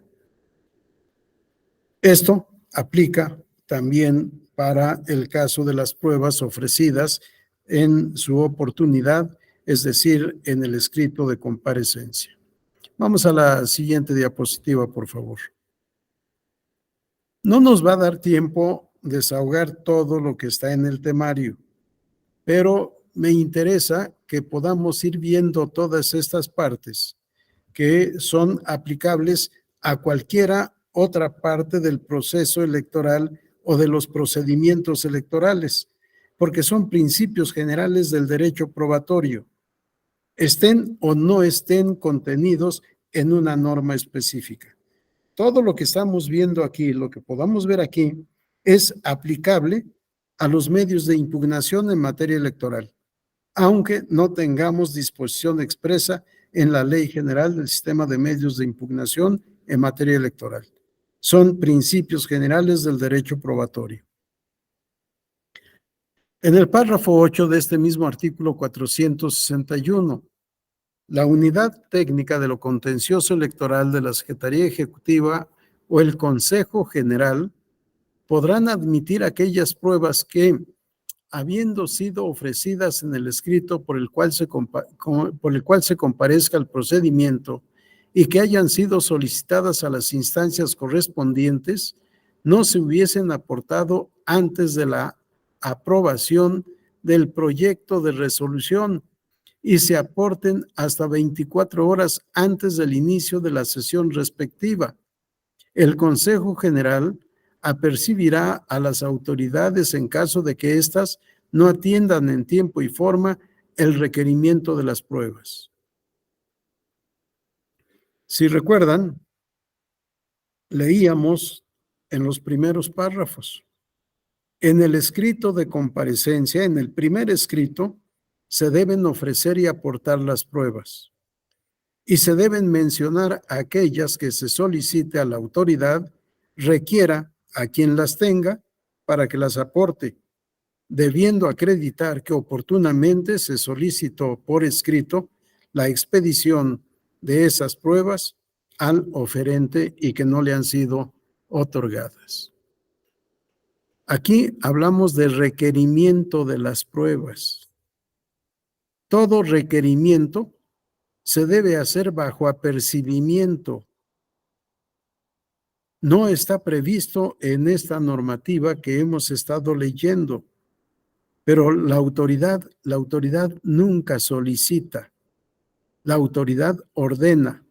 Esto aplica también para el caso de las pruebas ofrecidas en su oportunidad, es decir, en el escrito de comparecencia. Vamos a la siguiente diapositiva, por favor. No nos va a dar tiempo desahogar todo lo que está en el temario, pero me interesa que podamos ir viendo todas estas partes que son aplicables a cualquiera otra parte del proceso electoral o de los procedimientos electorales, porque son principios generales del derecho probatorio, estén o no estén contenidos en una norma específica. Todo lo que estamos viendo aquí, lo que podamos ver aquí, es aplicable a los medios de impugnación en materia electoral, aunque no tengamos disposición expresa en la Ley General del Sistema de Medios de Impugnación en materia electoral. Son principios generales del derecho probatorio. En el párrafo 8 de este mismo artículo 461, la unidad técnica de lo contencioso electoral de la Secretaría Ejecutiva o el Consejo General podrán admitir aquellas pruebas que, habiendo sido ofrecidas en el escrito por el cual se comparezca el procedimiento y que hayan sido solicitadas a las instancias correspondientes, no se hubiesen aportado antes de la aprobación del proyecto de resolución y se aporten hasta 24 horas antes del inicio de la sesión respectiva. El Consejo General apercibirá a las autoridades en caso de que éstas no atiendan en tiempo y forma el requerimiento de las pruebas. Si recuerdan, leíamos en los primeros párrafos. En el escrito de comparecencia, en el primer escrito, se deben ofrecer y aportar las pruebas y se deben mencionar aquellas que se solicite a la autoridad, requiera a quien las tenga para que las aporte, debiendo acreditar que oportunamente se solicitó por escrito la expedición de esas pruebas al oferente y que no le han sido otorgadas. Aquí hablamos de requerimiento de las pruebas. Todo requerimiento se debe hacer bajo apercibimiento. No está previsto en esta normativa que hemos estado leyendo, pero la autoridad nunca solicita, la autoridad ordena.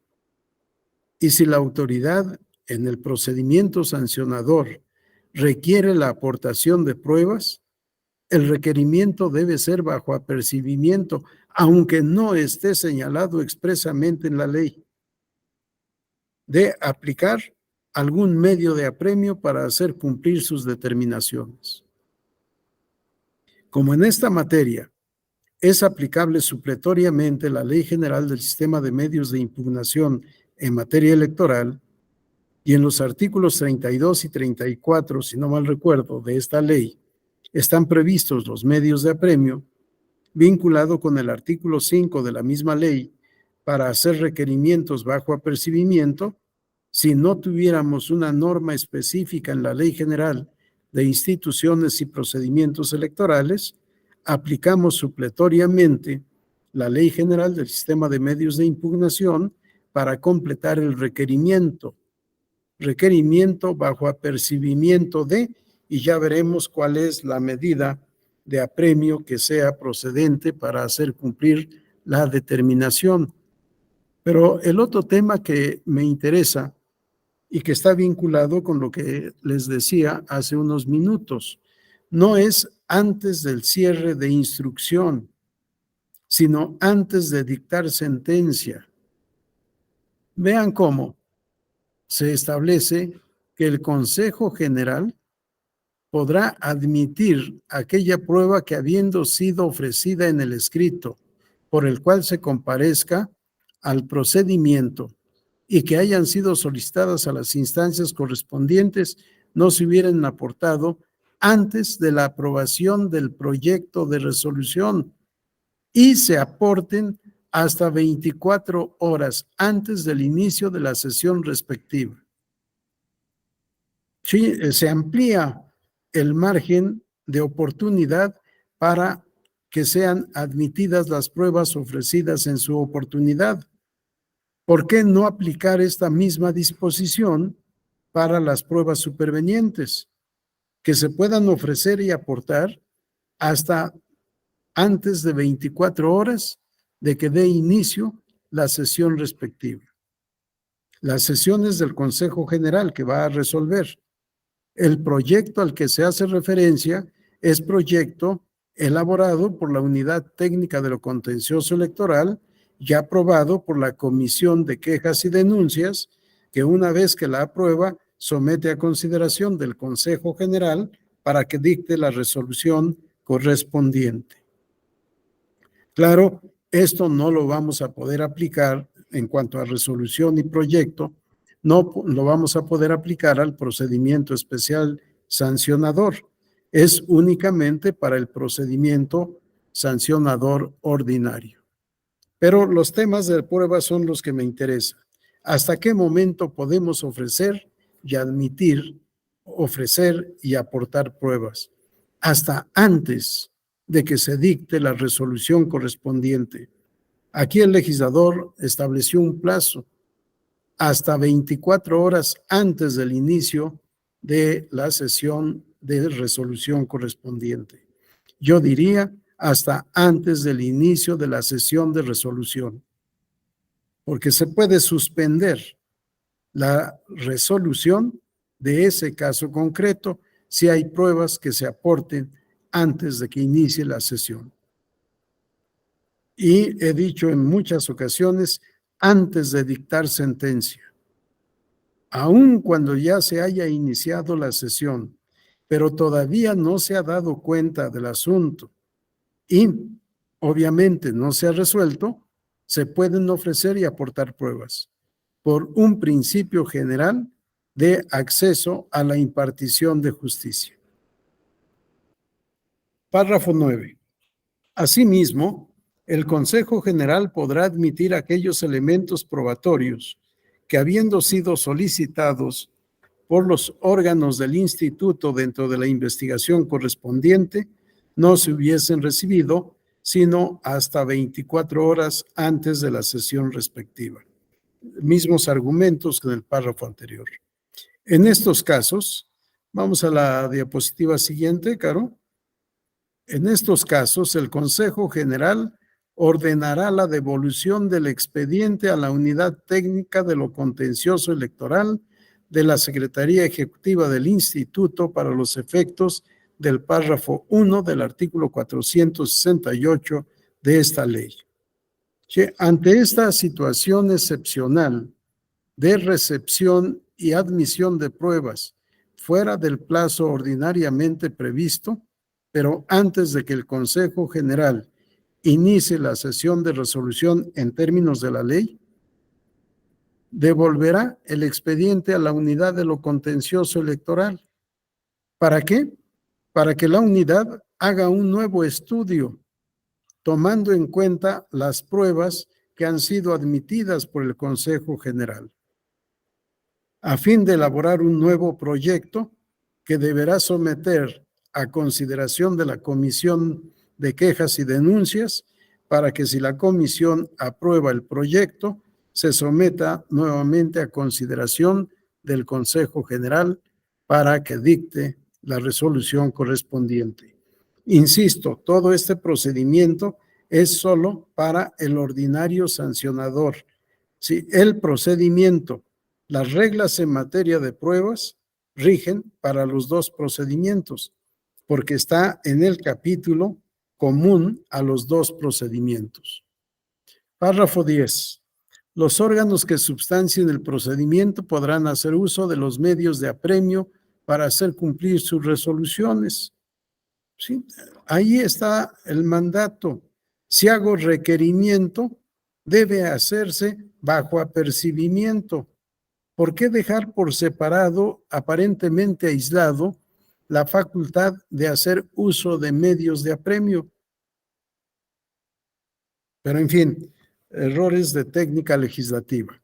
Y si la autoridad en el procedimiento sancionador requiere la aportación de pruebas, el requerimiento debe ser bajo apercibimiento, aunque no esté señalado expresamente en la ley, de aplicar algún medio de apremio para hacer cumplir sus determinaciones. Como en esta materia es aplicable supletoriamente la Ley General del Sistema de Medios de Impugnación en materia electoral, y en los artículos 32 y 34, si no mal recuerdo, de esta ley, están previstos los medios de apremio, vinculado con el artículo 5 de la misma ley, para hacer requerimientos bajo apercibimiento. Si no tuviéramos una norma específica en la Ley General de Instituciones y Procedimientos Electorales, aplicamos supletoriamente la Ley General del Sistema de Medios de Impugnación para completar el requerimiento bajo apercibimiento de, y ya veremos cuál es la medida de apremio que sea procedente para hacer cumplir la determinación. Pero el otro tema que me interesa y que está vinculado con lo que les decía hace unos minutos, no es antes del cierre de instrucción, sino antes de dictar sentencia. Vean cómo se establece que el Consejo General podrá admitir aquella prueba que, habiendo sido ofrecida en el escrito por el cual se comparezca al procedimiento y que hayan sido solicitadas a las instancias correspondientes, no se hubieran aportado antes de la aprobación del proyecto de resolución y se aporten hasta 24 horas antes del inicio de la sesión respectiva. Sí, se amplía el margen de oportunidad para que sean admitidas las pruebas ofrecidas en su oportunidad. ¿Por qué no aplicar esta misma disposición para las pruebas supervenientes, que se puedan ofrecer y aportar hasta antes de 24 horas de que dé inicio la sesión respectiva? Las sesiones del Consejo General que va a resolver. El proyecto al que se hace referencia es proyecto elaborado por la Unidad Técnica de lo Contencioso Electoral y aprobado por la Comisión de Quejas y Denuncias, que una vez que la aprueba, somete a consideración del Consejo General para que dicte la resolución correspondiente. Claro, esto no lo vamos a poder aplicar en cuanto a resolución y proyecto, no lo vamos a poder aplicar al procedimiento especial sancionador. Es únicamente para el procedimiento sancionador ordinario. Pero los temas de prueba son los que me interesan. ¿Hasta qué momento podemos ofrecer y admitir, ofrecer y aportar pruebas? Hasta antes de que se dicte la resolución correspondiente. Aquí el legislador estableció un plazo hasta 24 horas antes del inicio de la sesión de resolución correspondiente. Yo diría hasta antes del inicio de la sesión de resolución, porque se puede suspender la resolución de ese caso concreto si hay pruebas que se aporten antes de que inicie la sesión. Y he dicho en muchas ocasiones, antes de dictar sentencia, aun cuando ya se haya iniciado la sesión, pero todavía no se ha dado cuenta del asunto y obviamente no se ha resuelto, se pueden ofrecer y aportar pruebas por un principio general de acceso a la impartición de justicia. Párrafo 9. Asimismo, el Consejo General podrá admitir aquellos elementos probatorios que, habiendo sido solicitados por los órganos del instituto dentro de la investigación correspondiente, no se hubiesen recibido sino hasta 24 horas antes de la sesión respectiva. Mismos argumentos que en el párrafo anterior. En estos casos, vamos a la diapositiva siguiente, Caro. En estos casos, el Consejo General ordenará la devolución del expediente a la Unidad Técnica de lo Contencioso Electoral de la Secretaría Ejecutiva del Instituto para los efectos del párrafo 1 del artículo 468 de esta ley. Ante esta situación excepcional de recepción y admisión de pruebas fuera del plazo ordinariamente previsto, pero antes de que el Consejo General inicie la sesión de resolución en términos de la ley, devolverá el expediente a la unidad de lo contencioso electoral. ¿Para qué? Para que la unidad haga un nuevo estudio, tomando en cuenta las pruebas que han sido admitidas por el Consejo General, a fin de elaborar un nuevo proyecto que deberá someter a consideración de la Comisión de Quejas y Denuncias, para que si la comisión aprueba el proyecto, se someta nuevamente a consideración del Consejo General para que dicte la resolución correspondiente. Insisto, todo este procedimiento es solo para el ordinario sancionador. Si el procedimiento, las reglas en materia de pruebas rigen para los dos procedimientos, porque está en el capítulo común a los dos procedimientos. Párrafo 10. Los órganos que substancien el procedimiento podrán hacer uso de los medios de apremio para hacer cumplir sus resoluciones. ¿Sí? Ahí está el mandato. Si hago requerimiento, debe hacerse bajo apercibimiento. ¿Por qué dejar por separado, aparentemente aislado, la facultad de hacer uso de medios de apremio? Pero en fin, errores de técnica legislativa.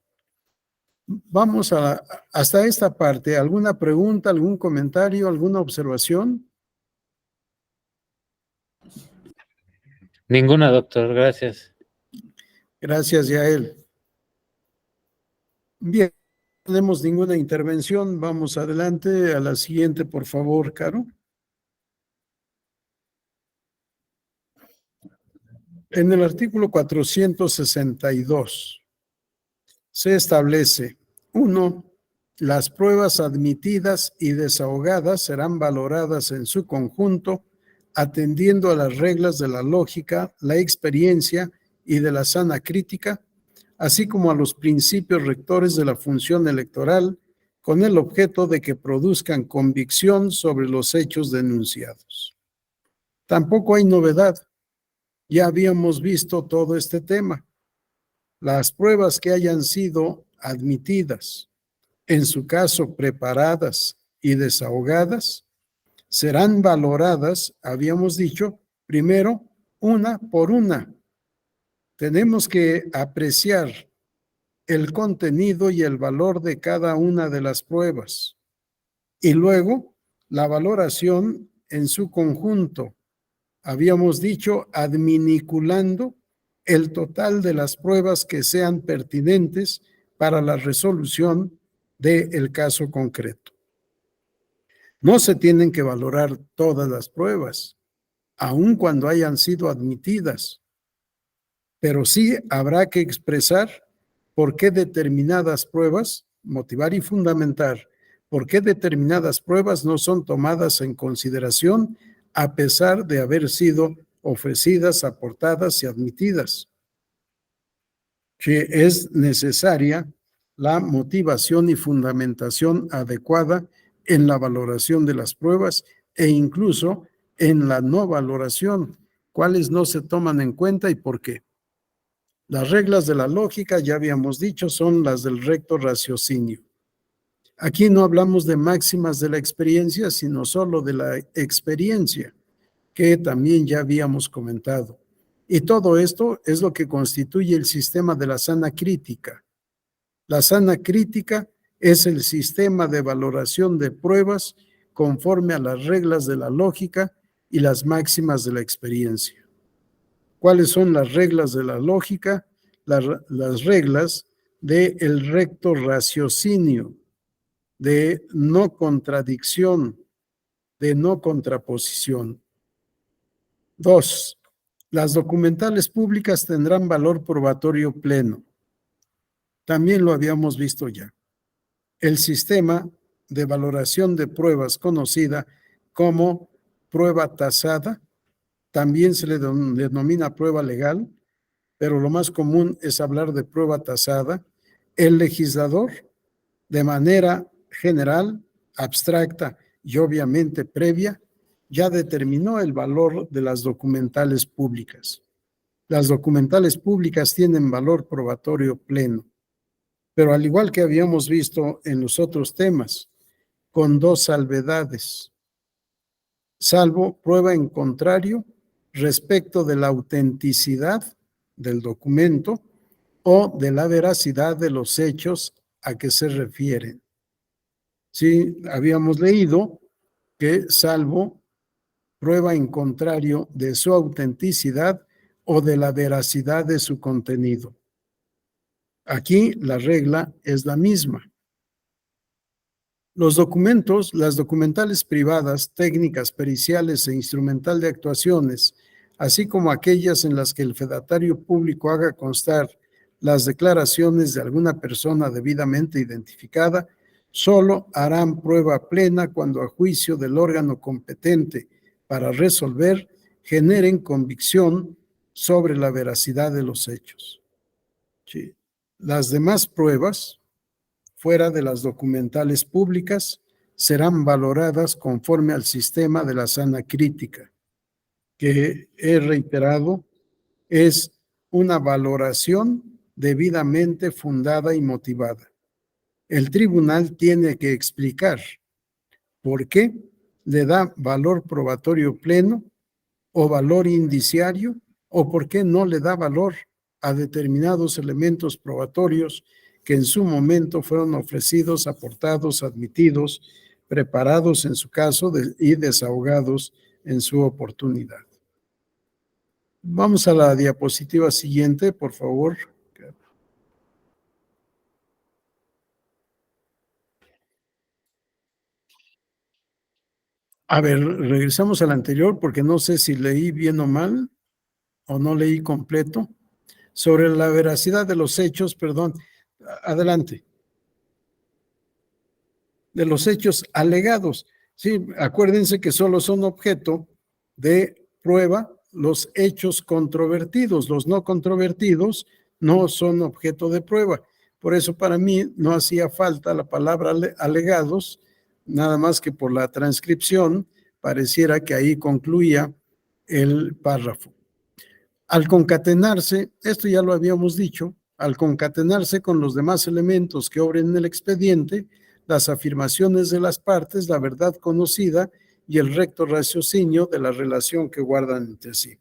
Vamos hasta esta parte. ¿Alguna pregunta, algún comentario, alguna observación? Ninguna, doctor, gracias. Gracias, Yael. Bien, no tenemos ninguna intervención. Vamos adelante a la siguiente, por favor, Caro. En el artículo 462 se establece, 1, las pruebas admitidas y desahogadas serán valoradas en su conjunto, atendiendo a las reglas de la lógica, la experiencia y de la sana crítica, así como a los principios rectores de la función electoral, con el objeto de que produzcan convicción sobre los hechos denunciados. Tampoco hay novedad. Ya habíamos visto todo este tema. Las pruebas que hayan sido admitidas, en su caso preparadas y desahogadas, serán valoradas, habíamos dicho, primero una por una. Tenemos que apreciar el contenido y el valor de cada una de las pruebas. Y luego, la valoración en su conjunto. Habíamos dicho, adminiculando el total de las pruebas que sean pertinentes para la resolución del caso concreto. No se tienen que valorar todas las pruebas, aun cuando hayan sido admitidas, pero sí habrá que expresar por qué determinadas pruebas, motivar y fundamentar por qué determinadas pruebas no son tomadas en consideración a pesar de haber sido ofrecidas, aportadas y admitidas. Que es necesaria la motivación y fundamentación adecuada en la valoración de las pruebas e incluso en la no valoración, cuáles no se toman en cuenta y por qué. Las reglas de la lógica, ya habíamos dicho, son las del recto raciocinio. Aquí no hablamos de máximas de la experiencia, sino solo de la experiencia, que también ya habíamos comentado. Y todo esto es lo que constituye el sistema de la sana crítica. La sana crítica es el sistema de valoración de pruebas conforme a las reglas de la lógica y las máximas de la experiencia. ¿Cuáles son las reglas de la lógica? Las reglas del recto raciocinio, de no contradicción, de no contraposición. 2. Las documentales públicas tendrán valor probatorio pleno. También lo habíamos visto ya. El sistema de valoración de pruebas conocida como prueba tasada, también se le denomina prueba legal, pero lo más común es hablar de prueba tasada. El legislador, de manera general, abstracta y obviamente previa, ya determinó el valor de las documentales públicas. Las documentales públicas tienen valor probatorio pleno, pero al igual que habíamos visto en los otros temas, con dos salvedades, salvo prueba en contrario respecto de la autenticidad del documento o de la veracidad de los hechos a que se refieren. Sí, habíamos leído que salvo prueba en contrario de su autenticidad o de la veracidad de su contenido. Aquí la regla es la misma. Los documentos, las documentales privadas, técnicas, periciales e instrumental de actuaciones, así como aquellas en las que el fedatario público haga constar las declaraciones de alguna persona debidamente identificada, solo harán prueba plena cuando a juicio del órgano competente para resolver generen convicción sobre la veracidad de los hechos. Sí. Las demás pruebas, fuera de las documentales públicas, serán valoradas conforme al sistema de la sana crítica, que he reiterado, es una valoración debidamente fundada y motivada. El tribunal tiene que explicar por qué le da valor probatorio pleno o valor indiciario, o por qué no le da valor a determinados elementos probatorios que en su momento fueron ofrecidos, aportados, admitidos, preparados en su caso y desahogados en su oportunidad. Vamos a la diapositiva siguiente, por favor. A ver, regresamos al anterior porque no sé si leí bien o mal o no leí completo. Sobre la veracidad de los hechos, perdón, adelante. De los hechos alegados. Sí, acuérdense que solo son objeto de prueba los hechos controvertidos. Los no controvertidos no son objeto de prueba. Por eso para mí no hacía falta la palabra alegados, nada más que por la transcripción pareciera que ahí concluía el párrafo. Al concatenarse, esto ya lo habíamos dicho, al concatenarse con los demás elementos que obren en el expediente, las afirmaciones de las partes, la verdad conocida y el recto raciocinio de la relación que guardan entre sí.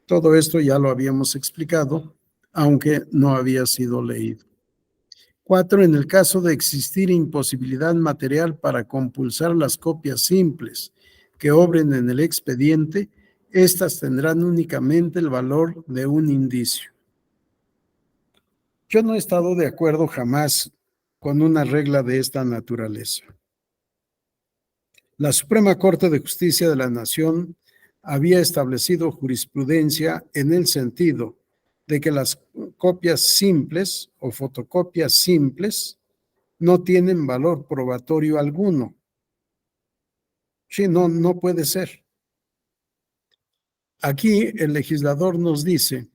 Todo esto ya lo habíamos explicado, aunque no había sido leído. 4. En el caso de existir imposibilidad material para compulsar las copias simples que obren en el expediente, estas tendrán únicamente el valor de un indicio. Yo no he estado de acuerdo jamás con una regla de esta naturaleza. La Suprema Corte de Justicia de la Nación había establecido jurisprudencia en el sentido de que las copias simples o fotocopias simples no tienen valor probatorio alguno. Sí, no puede ser. Aquí el legislador nos dice,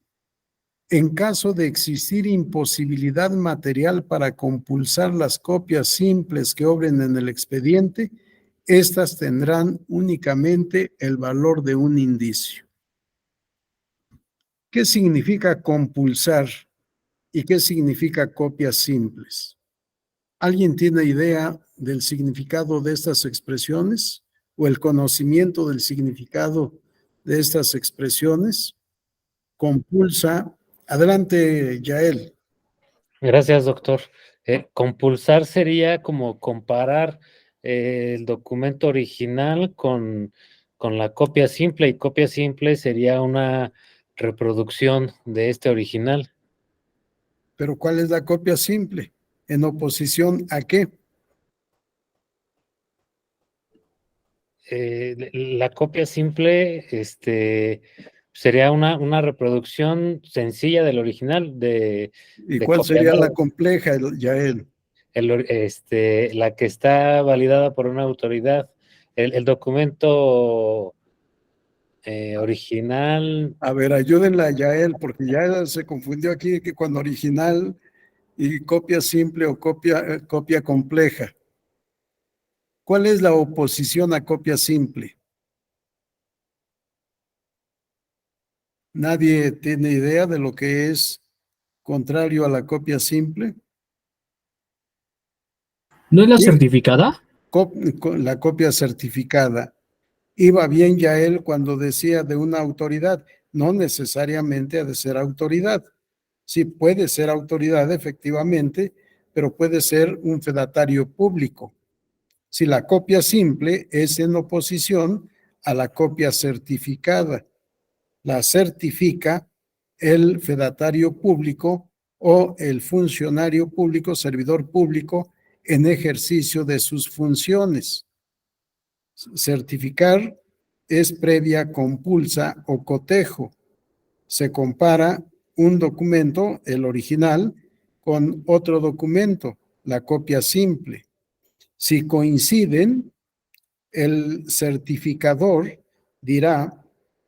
en caso de existir imposibilidad material para compulsar las copias simples que obren en el expediente, estas tendrán únicamente el valor de un indicio. ¿Qué significa compulsar y qué significa copias simples? ¿Alguien tiene idea del significado de estas expresiones o el conocimiento del significado de estas expresiones? Compulsa. Adelante, Yael. Gracias, doctor. Compulsar sería como comparar el documento original con la copia simple, y copia simple sería una reproducción de este original. Pero ¿cuál es la copia simple? ¿En oposición a qué? La copia simple sería una reproducción sencilla del original. ¿Y cuál sería la compleja, Yael? La que está validada por una autoridad. El documento original. A ver, ayúdenla a Yael, porque ya se confundió aquí que cuando original y copia simple o copia compleja. ¿Cuál es la oposición a copia simple? ¿Nadie tiene idea de lo que es contrario a la copia simple? ¿No es la Sí. certificada? La copia certificada. Iba bien Yael cuando decía de una autoridad, no necesariamente ha de ser autoridad. Sí, puede ser autoridad efectivamente, pero puede ser un fedatario público. Si la copia simple es en oposición a la copia certificada, la certifica el fedatario público o el funcionario público, servidor público, en ejercicio de sus funciones. Certificar es previa compulsa o cotejo. Se compara un documento, el original, con otro documento, la copia simple. Si coinciden, el certificador dirá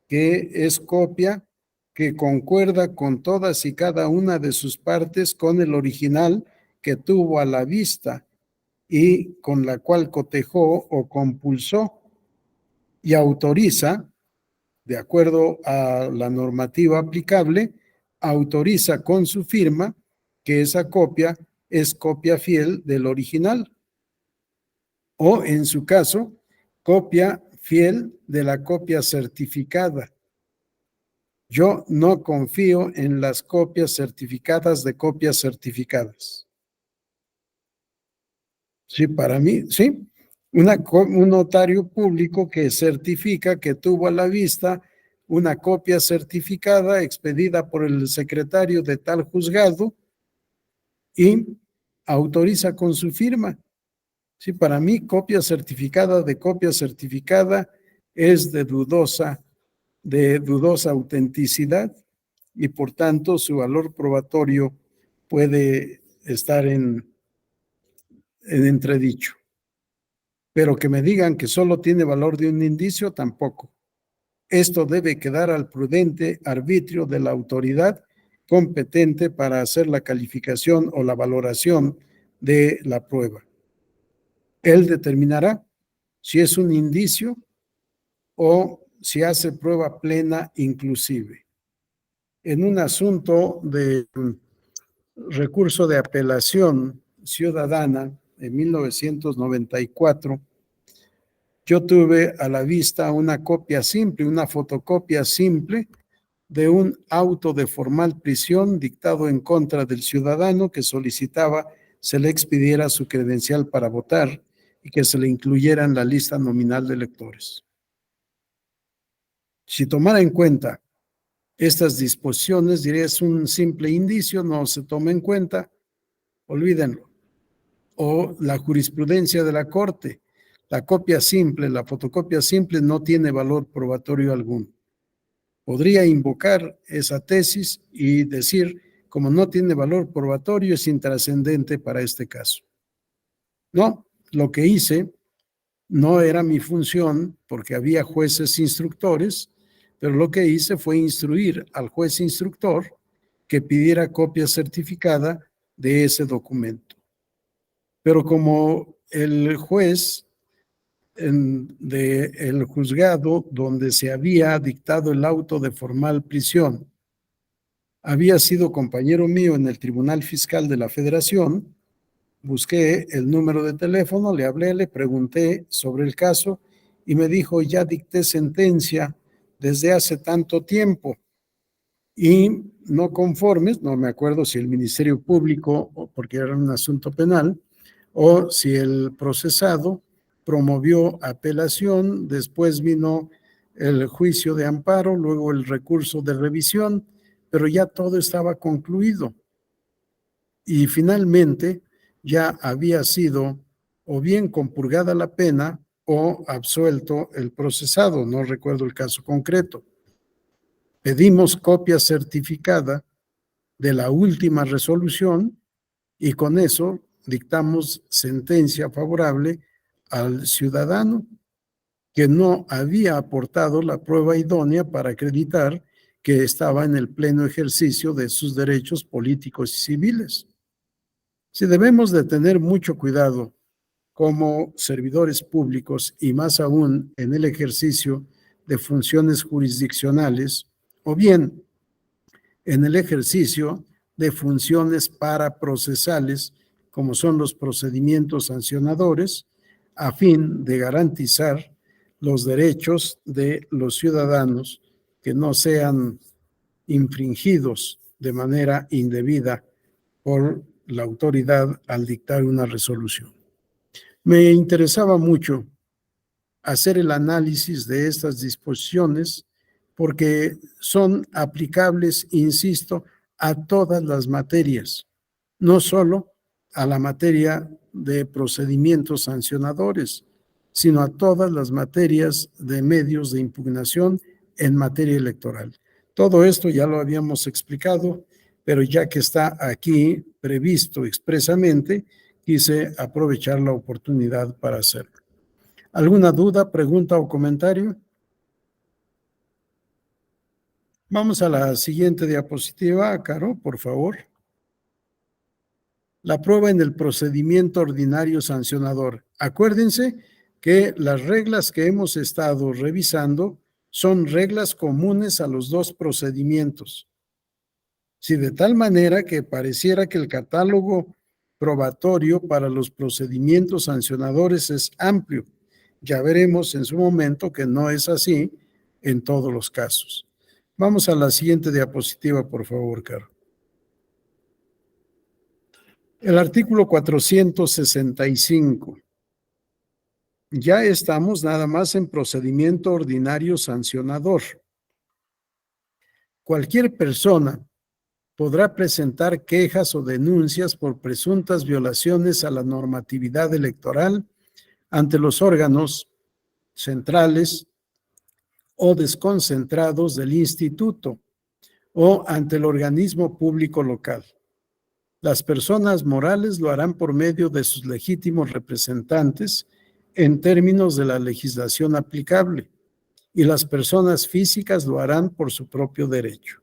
que es copia que concuerda con todas y cada una de sus partes con el original que tuvo a la vista y con la cual cotejó o compulsó, y autoriza, de acuerdo a la normativa aplicable, autoriza con su firma que esa copia es copia fiel del original, o en su caso, copia fiel de la copia certificada. Yo no confío en las copias certificadas de copias certificadas. Sí, para mí, sí. Un notario público que certifica que tuvo a la vista una copia certificada expedida por el secretario de tal juzgado y autoriza con su firma. Sí, para mí, copia certificada de copia certificada es de dudosa autenticidad y por tanto su valor probatorio puede estar en entredicho. Pero que me digan que solo tiene valor de un indicio, tampoco. Esto debe quedar al prudente arbitrio de la autoridad competente para hacer la calificación o la valoración de la prueba. Él determinará si es un indicio o si hace prueba plena inclusive. En un asunto de recurso de apelación ciudadana en 1994, yo tuve a la vista una copia simple, una fotocopia simple de un auto de formal prisión dictado en contra del ciudadano que solicitaba se le expidiera su credencial para votar y que se le incluyera en la lista nominal de electores. Si tomara en cuenta estas disposiciones, diría es un simple indicio, no se toma en cuenta, olvídenlo. O la jurisprudencia de la Corte, la copia simple, la fotocopia simple no tiene valor probatorio alguno. Podría invocar esa tesis y decir, como no tiene valor probatorio, es intrascendente para este caso. No, lo que hice no era mi función porque había jueces instructores, pero lo que hice fue instruir al juez instructor que pidiera copia certificada de ese documento. Pero como el juez del juzgado donde se había dictado el auto de formal prisión había sido compañero mío en el Tribunal Fiscal de la Federación, busqué el número de teléfono, le hablé, le pregunté sobre el caso y me dijo, ya dicté sentencia desde hace tanto tiempo y no conformes, no me acuerdo si el Ministerio Público, porque era un asunto penal, o si el procesado promovió apelación, después vino el juicio de amparo, luego el recurso de revisión, pero ya todo estaba concluido. Y finalmente ya había sido o bien compurgada la pena o absuelto el procesado, no recuerdo el caso concreto. Pedimos copia certificada de la última resolución y con eso dictamos sentencia favorable al ciudadano. que no había aportado la prueba idónea para acreditar que estaba en el pleno ejercicio de sus derechos políticos y civiles. Si debemos de tener mucho cuidado como servidores públicos y más aún en el ejercicio de funciones jurisdiccionales o bien en el ejercicio de funciones paraprocesales como son los procedimientos sancionadores a fin de garantizar los derechos de los ciudadanos que no sean infringidos de manera indebida por la autoridad al dictar una resolución. Me interesaba mucho hacer el análisis de estas disposiciones porque son aplicables, insisto, a todas las materias, no solo a la materia de procedimientos sancionadores, sino a todas las materias de medios de impugnación en materia electoral. Todo esto ya lo habíamos explicado, pero ya que está aquí previsto expresamente, quise aprovechar la oportunidad para hacerlo. ¿Alguna duda, pregunta o comentario? Vamos a la siguiente diapositiva, Caro, por favor. La prueba en el procedimiento ordinario sancionador. Acuérdense que las reglas que hemos estado revisando son reglas comunes a los dos procedimientos. Si de tal manera que pareciera que el catálogo probatorio para los procedimientos sancionadores es amplio, ya veremos en su momento que no es así en todos los casos. Vamos a la siguiente diapositiva, por favor, Caro. El artículo 465. Ya estamos nada más en procedimiento ordinario sancionador. Cualquier persona podrá presentar quejas o denuncias por presuntas violaciones a la normatividad electoral ante los órganos centrales o desconcentrados del instituto o ante el organismo público local. Las personas morales lo harán por medio de sus legítimos representantes en términos de la legislación aplicable y las personas físicas lo harán por su propio derecho.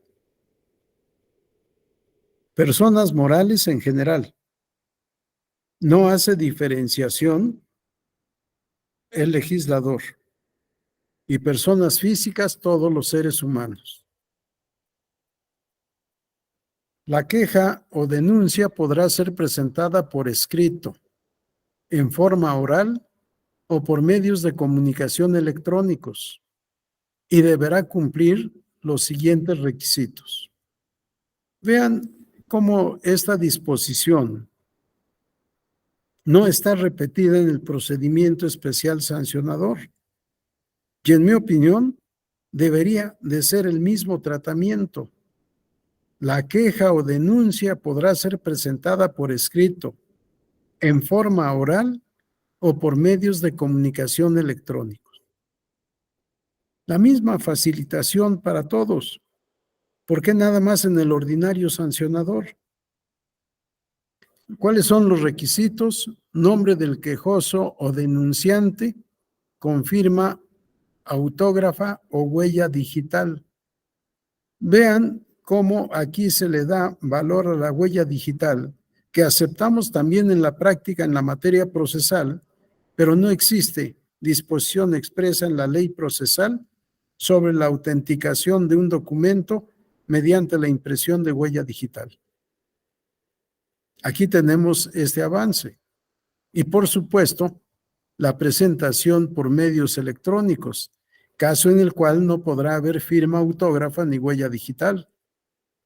Personas morales en general. No hace diferenciación el legislador. Y personas físicas, todos los seres humanos. La queja o denuncia podrá ser presentada por escrito, en forma oral o por medios de comunicación electrónicos y deberá cumplir los siguientes requisitos. Vean cómo esta disposición no está repetida en el procedimiento especial sancionador. Y en mi opinión, debería de ser el mismo tratamiento. La queja o denuncia podrá ser presentada por escrito, en forma oral o por medios de comunicación electrónicos. La misma facilitación para todos. ¿Por qué nada más en el ordinario sancionador? ¿Cuáles son los requisitos? Nombre del quejoso o denunciante, con firma autógrafa o huella digital. Vean cómo aquí se le da valor a la huella digital, que aceptamos también en la práctica en la materia procesal, pero no existe disposición expresa en la ley procesal sobre la autenticación de un documento mediante la impresión de huella digital. Aquí tenemos este avance. Y por supuesto, la presentación por medios electrónicos, caso en el cual no podrá haber firma autógrafa ni huella digital,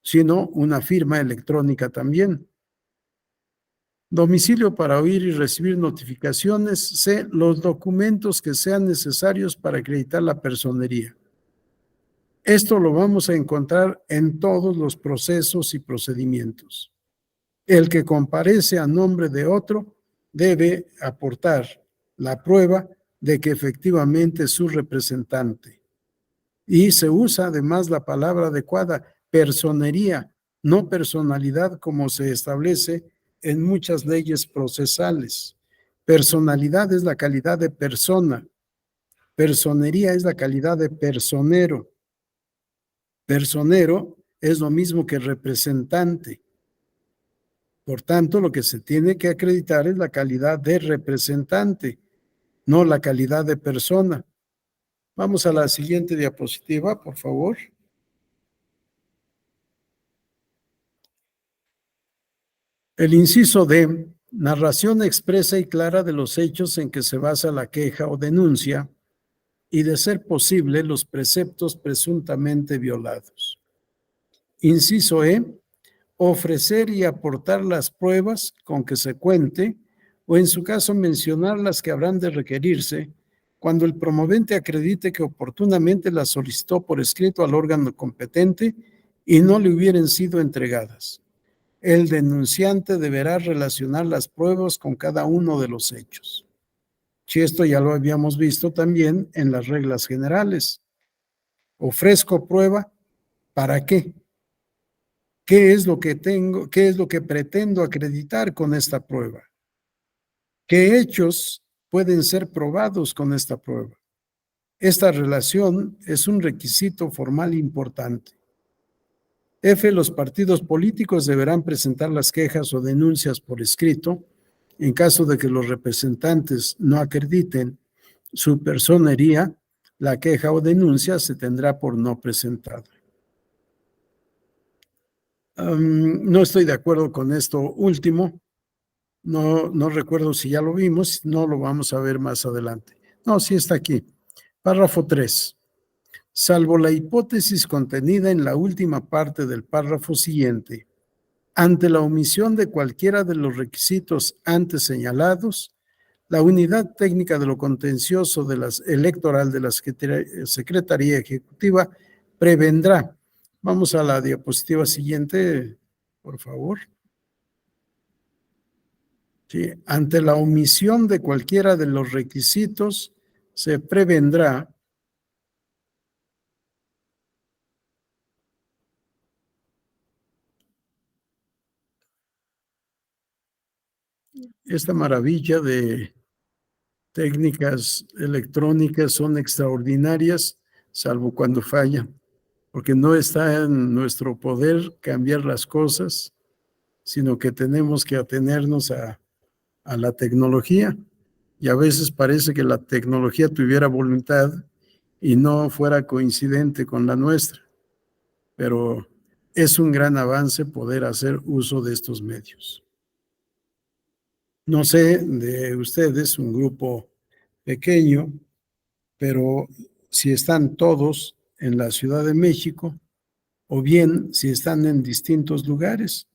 sino una firma electrónica también. Domicilio para oír y recibir notificaciones, C, los documentos que sean necesarios para acreditar la personería. Esto lo vamos a encontrar en todos los procesos y procedimientos. El que comparece a nombre de otro debe aportar la prueba de que efectivamente es su representante. Y se usa además la palabra adecuada, personería, no personalidad como se establece en muchas leyes procesales. Personalidad es la calidad de persona Personería es la calidad de personero. Personero es lo mismo que representante. Por tanto, lo que se tiene que acreditar es la calidad de representante, no la calidad de persona. Vamos a la siguiente diapositiva, por favor. El inciso D, narración expresa y clara de los hechos en que se basa la queja o denuncia y, de ser posible, los preceptos presuntamente violados. Inciso E, ofrecer y aportar las pruebas con que se cuente o, en su caso, mencionar las que habrán de requerirse cuando el promovente acredite que oportunamente las solicitó por escrito al órgano competente y no le hubieran sido entregadas. El denunciante deberá relacionar las pruebas con cada uno de los hechos. Si esto ya lo habíamos visto también en las reglas generales. Ofrezco prueba, ¿para qué? ¿Qué es lo que tengo? ¿Qué es lo que pretendo acreditar con esta prueba? ¿Qué hechos pueden ser probados con esta prueba? Esta relación es un requisito formal importante. F. Los partidos políticos deberán presentar las quejas o denuncias por escrito. En caso de que los representantes no acrediten su personería, la queja o denuncia se tendrá por no presentada. No estoy de acuerdo con esto último. No recuerdo si ya lo vimos, no lo vamos a ver más adelante. No, sí está aquí. Párrafo 3. Salvo la hipótesis contenida en la última parte del párrafo siguiente, ante la omisión de cualquiera de los requisitos antes señalados, la Unidad Técnica de lo Contencioso Electoral de la Secretaría Ejecutiva prevendrá. Vamos a la diapositiva siguiente, por favor. Sí, ante la omisión de cualquiera de los requisitos, se prevendrá esta maravilla de técnicas electrónicas. Son extraordinarias, salvo cuando fallan, porque no está en nuestro poder cambiar las cosas, sino que tenemos que atenernos a la tecnología. Y a veces parece que la tecnología tuviera voluntad y no fuera coincidente con la nuestra. Pero es un gran avance poder hacer uso de estos medios. No sé de ustedes, un grupo pequeño, pero si están todos en la Ciudad de México o bien si están en distintos lugares,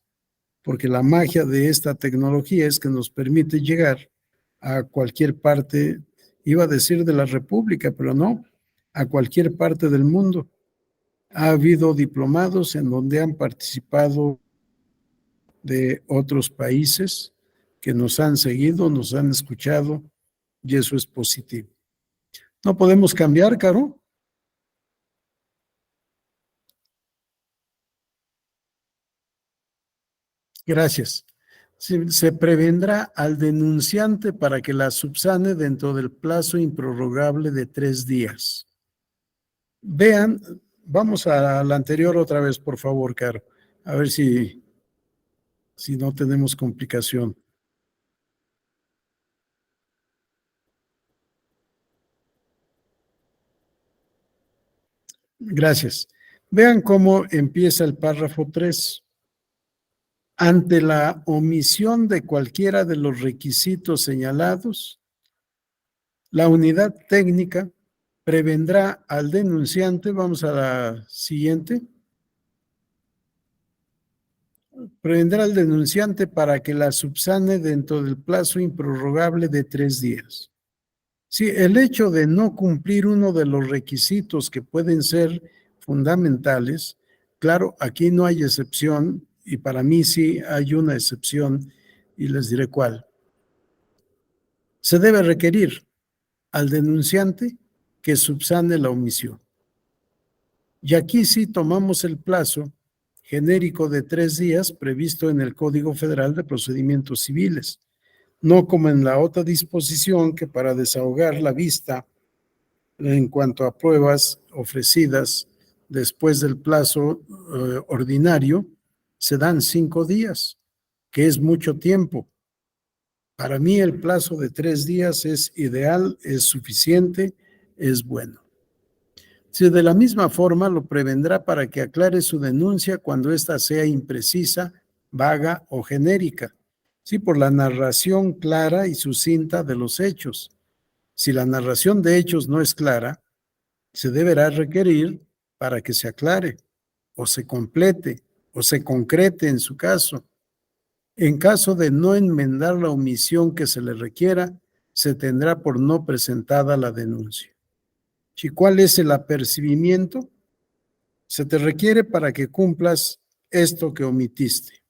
porque la magia de esta tecnología es que nos permite llegar a cualquier parte, iba a decir de la República, pero no, a cualquier parte del mundo. Ha habido diplomados en donde han participado de otros países que nos han seguido, nos han escuchado, y eso es positivo. No podemos cambiar, Caro. Gracias. Se prevendrá al denunciante para que la subsane dentro del plazo improrrogable de 3 días. Vean, vamos a la anterior otra vez, por favor, Caro, a ver si no tenemos complicación. Gracias. Vean cómo empieza el párrafo 3. Ante la omisión de cualquiera de los requisitos señalados, la unidad técnica prevendrá al denunciante, vamos a la siguiente, prevendrá al denunciante para que la subsane dentro del plazo improrrogable de 3 días. Sí, el hecho de no cumplir uno de los requisitos que pueden ser fundamentales, claro, aquí no hay excepción, y para mí sí hay una excepción, y les diré cuál. Se debe requerir al denunciante que subsane la omisión. Y aquí sí tomamos el plazo genérico de 3 días previsto en el Código Federal de Procedimientos Civiles, no como en la otra disposición que para desahogar la vista en cuanto a pruebas ofrecidas después del plazo ordinario, se dan 5 días, que es mucho tiempo. Para mí el plazo de 3 días es ideal, es suficiente, es bueno. Si de la misma forma lo prevendrá para que aclare su denuncia cuando ésta sea imprecisa, vaga o genérica, sí, por la narración clara y sucinta de los hechos. Si la narración de hechos no es clara, se deberá requerir para que se aclare, o se complete, o se concrete en su caso. En caso de no enmendar la omisión que se le requiera, se tendrá por no presentada la denuncia. ¿Y cuál es el apercibimiento? Se te requiere para que cumplas esto que omitiste.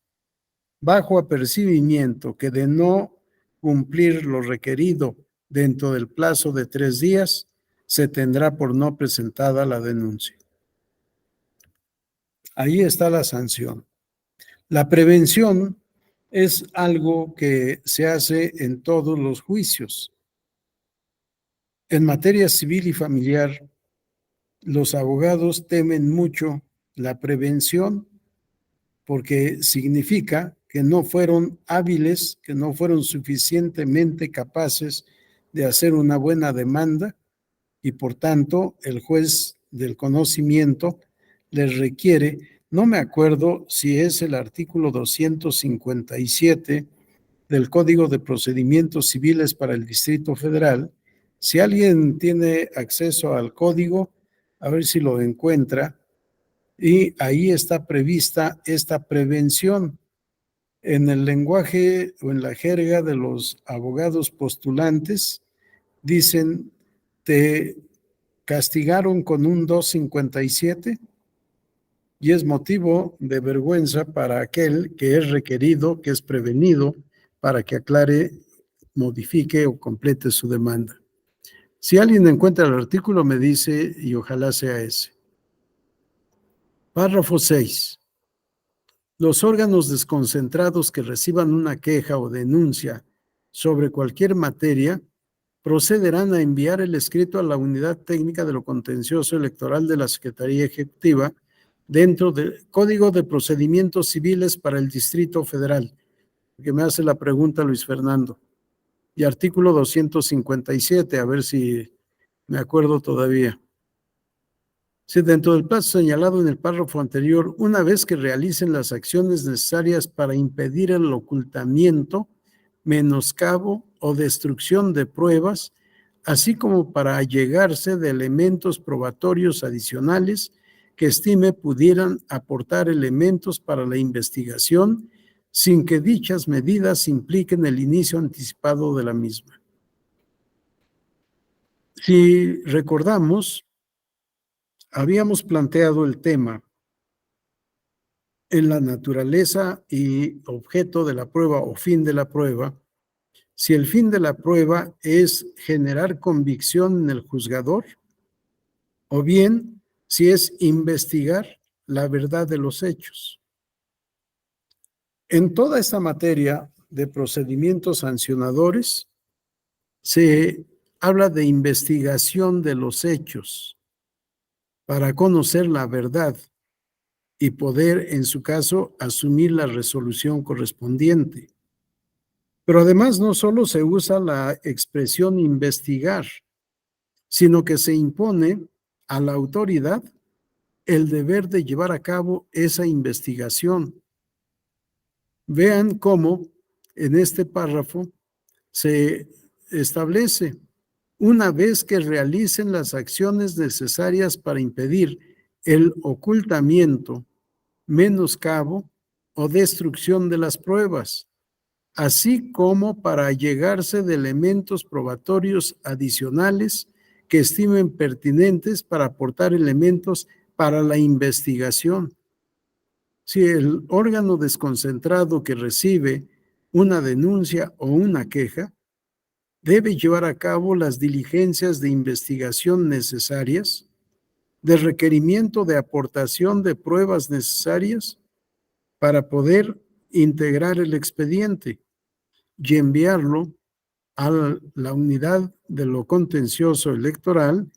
Bajo apercibimiento que de no cumplir lo requerido dentro del plazo de 3 días, se tendrá por no presentada la denuncia. Ahí está la sanción. La prevención es algo que se hace en todos los juicios. En materia civil y familiar, los abogados temen mucho la prevención porque significa que no fueron hábiles, que no fueron suficientemente capaces de hacer una buena demanda y por tanto el juez del conocimiento les requiere, no me acuerdo si es el artículo 257 del Código de Procedimientos Civiles para el Distrito Federal. Si alguien tiene acceso al código, a ver si lo encuentra, y ahí está prevista esta prevención. En el lenguaje o en la jerga de los abogados postulantes, dicen, te castigaron con un 257 y es motivo de vergüenza para aquel que es requerido, que es prevenido, para que aclare, modifique o complete su demanda. Si alguien encuentra el artículo, me dice y ojalá sea ese. Párrafo 6. Los órganos desconcentrados que reciban una queja o denuncia sobre cualquier materia procederán a enviar el escrito a la Unidad Técnica de lo Contencioso Electoral de la Secretaría Ejecutiva dentro del Código de Procedimientos Civiles para el Distrito Federal, que me hace la pregunta Luis Fernando, y artículo 257, a ver si me acuerdo todavía. Si dentro del plazo señalado en el párrafo anterior, una vez que realicen las acciones necesarias para impedir el ocultamiento, menoscabo o destrucción de pruebas, así como para allegarse de elementos probatorios adicionales que estime pudieran aportar elementos para la investigación sin que dichas medidas impliquen el inicio anticipado de la misma. Si recordamos, habíamos planteado el tema en la naturaleza y objeto de la prueba o fin de la prueba, si el fin de la prueba es generar convicción en el juzgador, o bien si es investigar la verdad de los hechos. En toda esta materia de procedimientos sancionadores, se habla de investigación de los hechos para conocer la verdad y poder, en su caso, asumir la resolución correspondiente. Pero además no solo se usa la expresión investigar, sino que se impone a la autoridad el deber de llevar a cabo esa investigación. Vean cómo en este párrafo se establece, una vez que realicen las acciones necesarias para impedir el ocultamiento, menoscabo o destrucción de las pruebas, así como para allegarse de elementos probatorios adicionales que estimen pertinentes para aportar elementos para la investigación. Si el órgano desconcentrado que recibe una denuncia o una queja debe llevar a cabo las diligencias de investigación necesarias, de requerimiento de aportación de pruebas necesarias para poder integrar el expediente y enviarlo a la unidad de lo contencioso electoral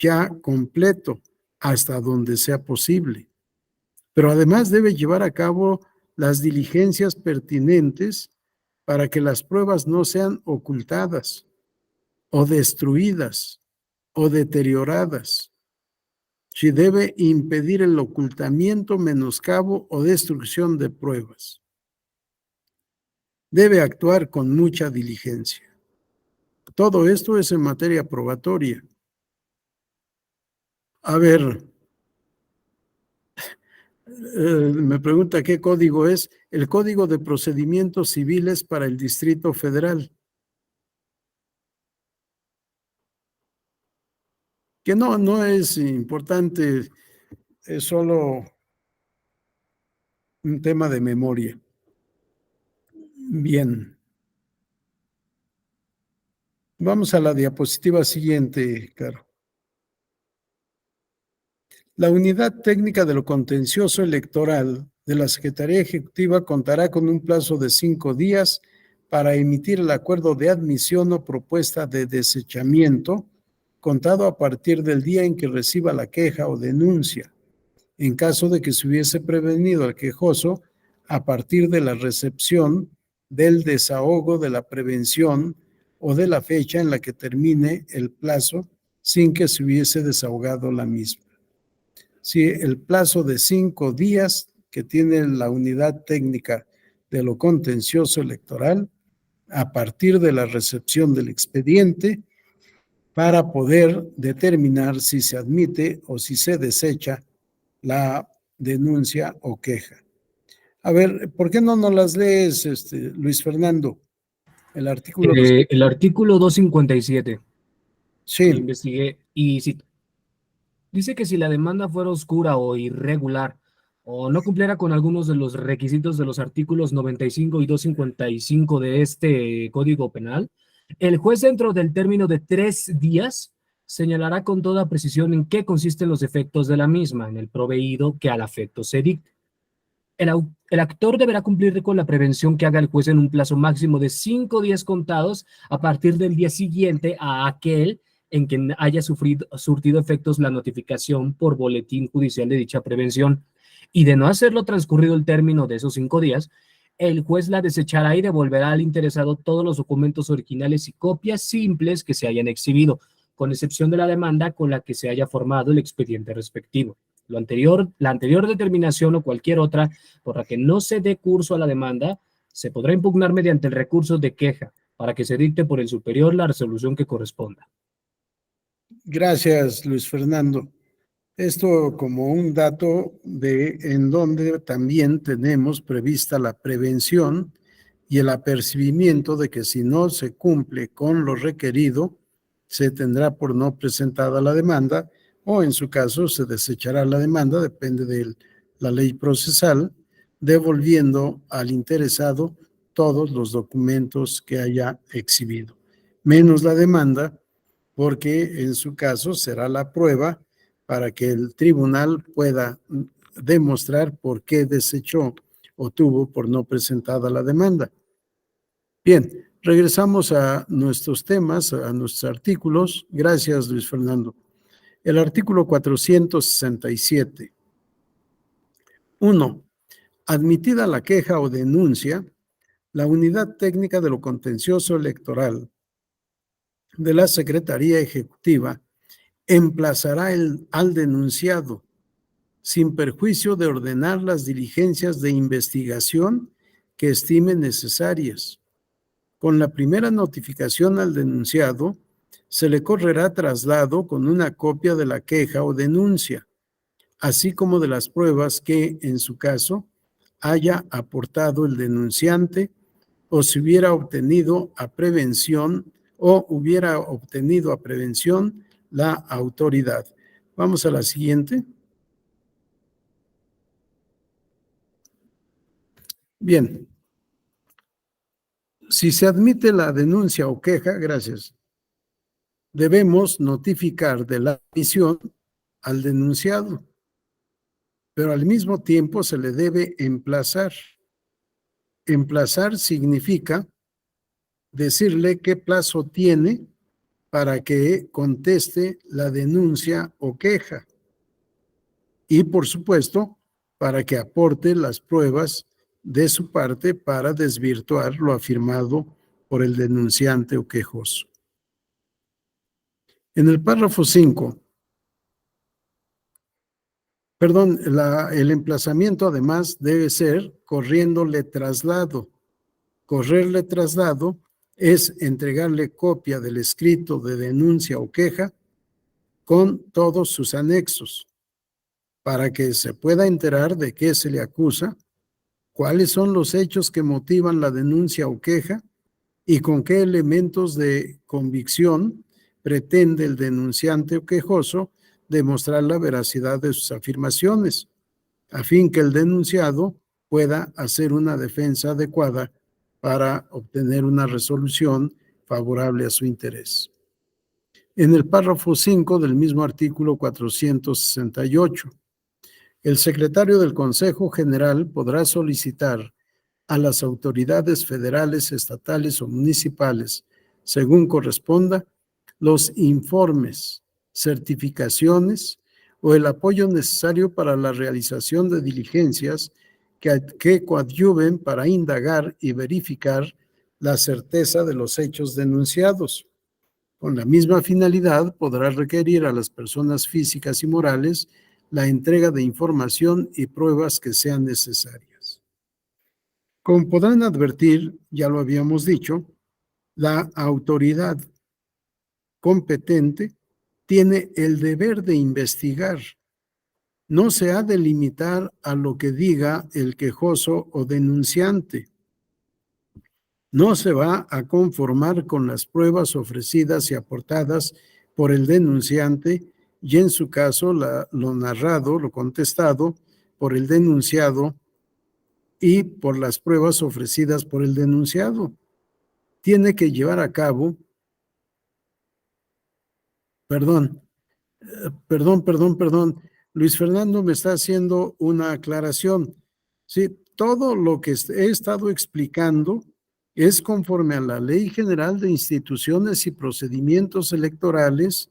ya completo hasta donde sea posible. Pero además debe llevar a cabo las diligencias pertinentes para que las pruebas no sean ocultadas o destruidas o deterioradas. Si debe impedir el ocultamiento, menoscabo o destrucción de pruebas. Debe actuar con mucha diligencia. Todo esto es en materia probatoria. A ver, me pregunta qué código es. El Código de Procedimientos Civiles para el Distrito Federal. Que no es importante, es solo un tema de memoria. Bien. Vamos a la diapositiva siguiente, Caro. La Unidad Técnica de lo Contencioso Electoral de la Secretaría Ejecutiva contará con un plazo de 5 días para emitir el acuerdo de admisión o propuesta de desechamiento, contado a partir del día en que reciba la queja o denuncia, en caso de que se hubiese prevenido al quejoso a partir de la recepción, del desahogo, de la prevención o de la fecha en la que termine el plazo sin que se hubiese desahogado la misma. Sí, el plazo de 5 días que tiene la Unidad Técnica de lo Contencioso Electoral a partir de la recepción del expediente para poder determinar si se admite o si se desecha la denuncia o queja. A ver, ¿por qué no nos las lees, Luis Fernando? El artículo. El artículo 257. Sí. Lo investigué y cito. Dice que si la demanda fuera oscura o irregular o no cumpliera con algunos de los requisitos de los artículos 95 y 255 de este Código Penal, el juez dentro del término de 3 días señalará con toda precisión en qué consisten los efectos de la misma, en el proveído que al afecto se dicte. El actor deberá cumplir con la prevención que haga el juez en un plazo máximo de 5 días contados a partir del día siguiente a aquel en que haya surtido efectos la notificación por boletín judicial de dicha prevención, y de no hacerlo transcurrido el término de esos 5 días, el juez la desechará y devolverá al interesado todos los documentos originales y copias simples que se hayan exhibido, con excepción de la demanda con la que se haya formado el expediente respectivo. La anterior determinación o cualquier otra por la que no se dé curso a la demanda se podrá impugnar mediante el recurso de queja para que se dicte por el superior la resolución que corresponda. Gracias, Luis Fernando. Esto como un dato de en donde también tenemos prevista la prevención y el apercibimiento de que si no se cumple con lo requerido, se tendrá por no presentada la demanda o en su caso se desechará la demanda, depende de la ley procesal, devolviendo al interesado todos los documentos que haya exhibido, menos la demanda, porque en su caso será la prueba para que el tribunal pueda demostrar por qué desechó o tuvo por no presentada la demanda. Bien, regresamos a nuestros temas, a nuestros artículos. Gracias, Luis Fernando. El artículo 467. 1. Admitida la queja o denuncia, la Unidad Técnica de lo Contencioso Electoral de la Secretaría Ejecutiva emplazará al denunciado sin perjuicio de ordenar las diligencias de investigación que estime necesarias. Con la primera notificación al denunciado, se le correrá traslado con una copia de la queja o denuncia, así como de las pruebas que, en su caso, haya aportado el denunciante o si hubiera obtenido a prevención la autoridad. Vamos a la siguiente. Bien. Si se admite la denuncia o queja, gracias, debemos notificar de la admisión al denunciado, pero al mismo tiempo se le debe emplazar. Emplazar significa decirle qué plazo tiene para que conteste la denuncia o queja. Y, por supuesto, para que aporte las pruebas de su parte para desvirtuar lo afirmado por el denunciante o quejoso. En el párrafo 5, el emplazamiento además debe ser corriéndole traslado. Correrle traslado es entregarle copia del escrito de denuncia o queja con todos sus anexos para que se pueda enterar de qué se le acusa, cuáles son los hechos que motivan la denuncia o queja y con qué elementos de convicción pretende el denunciante o quejoso demostrar la veracidad de sus afirmaciones, a fin que el denunciado pueda hacer una defensa adecuada para obtener una resolución favorable a su interés. En el párrafo 5 del mismo artículo 468, el secretario del Consejo General podrá solicitar a las autoridades federales, estatales o municipales, según corresponda, los informes, certificaciones o el apoyo necesario para la realización de diligencias que coadyuven para indagar y verificar la certeza de los hechos denunciados. Con la misma finalidad, podrá requerir a las personas físicas y morales la entrega de información y pruebas que sean necesarias. Como podrán advertir, ya lo habíamos dicho, la autoridad competente tiene el deber de investigar. No se ha de limitar a lo que diga el quejoso o denunciante. No se va a conformar con las pruebas ofrecidas y aportadas por el denunciante y en su caso lo narrado, lo contestado por el denunciado y por las pruebas ofrecidas por el denunciado. Tiene que llevar a cabo, perdón. Luis Fernando me está haciendo una aclaración. Sí, todo lo que he estado explicando es conforme a la Ley General de Instituciones y Procedimientos Electorales,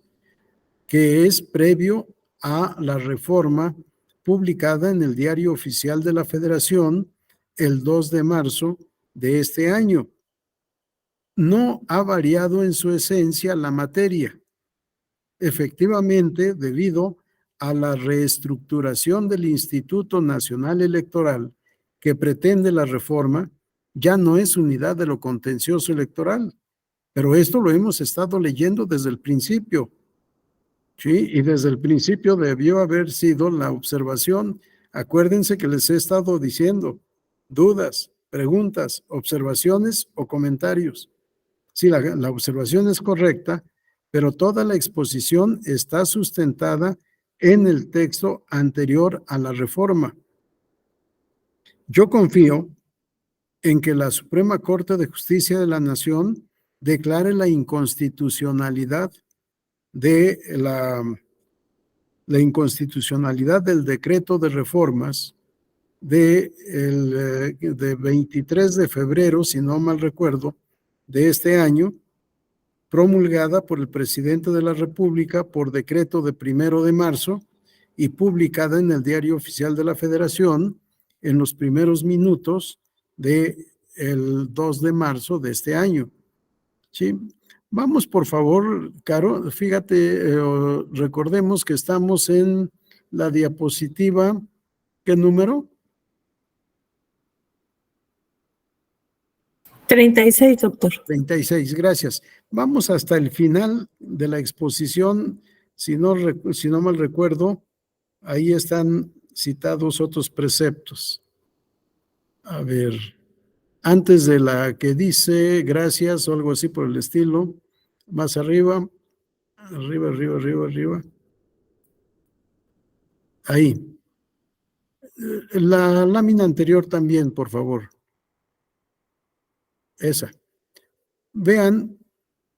que es previo a la reforma publicada en el Diario Oficial de la Federación el 2 de marzo de este año. No ha variado en su esencia la materia. Efectivamente, debido a la reestructuración del Instituto Nacional Electoral que pretende la reforma, ya no es unidad de lo contencioso electoral, pero esto lo hemos estado leyendo desde el principio, ¿sí? Y desde el principio debió haber sido la observación. Acuérdense que les he estado diciendo dudas, preguntas, observaciones o comentarios. Sí, la observación es correcta, pero toda la exposición está sustentada en el texto anterior a la reforma. Yo confío en que la Suprema Corte de Justicia de la Nación declare la inconstitucionalidad de la inconstitucionalidad del decreto de reformas de 23 de febrero, si no mal recuerdo, de este año, promulgada por el presidente de la República por decreto de 1 de marzo y publicada en el Diario Oficial de la Federación en los primeros minutos del 2 de marzo de este año. ¿Sí? Vamos, por favor, Caro, fíjate, recordemos que estamos en la diapositiva, ¿qué número? 36, doctor. 36, gracias. Vamos hasta el final de la exposición, si no mal recuerdo, ahí están citados otros preceptos. A ver, antes de la que dice gracias o algo así por el estilo, más arriba. Ahí. La lámina anterior también, por favor. Esa. Vean,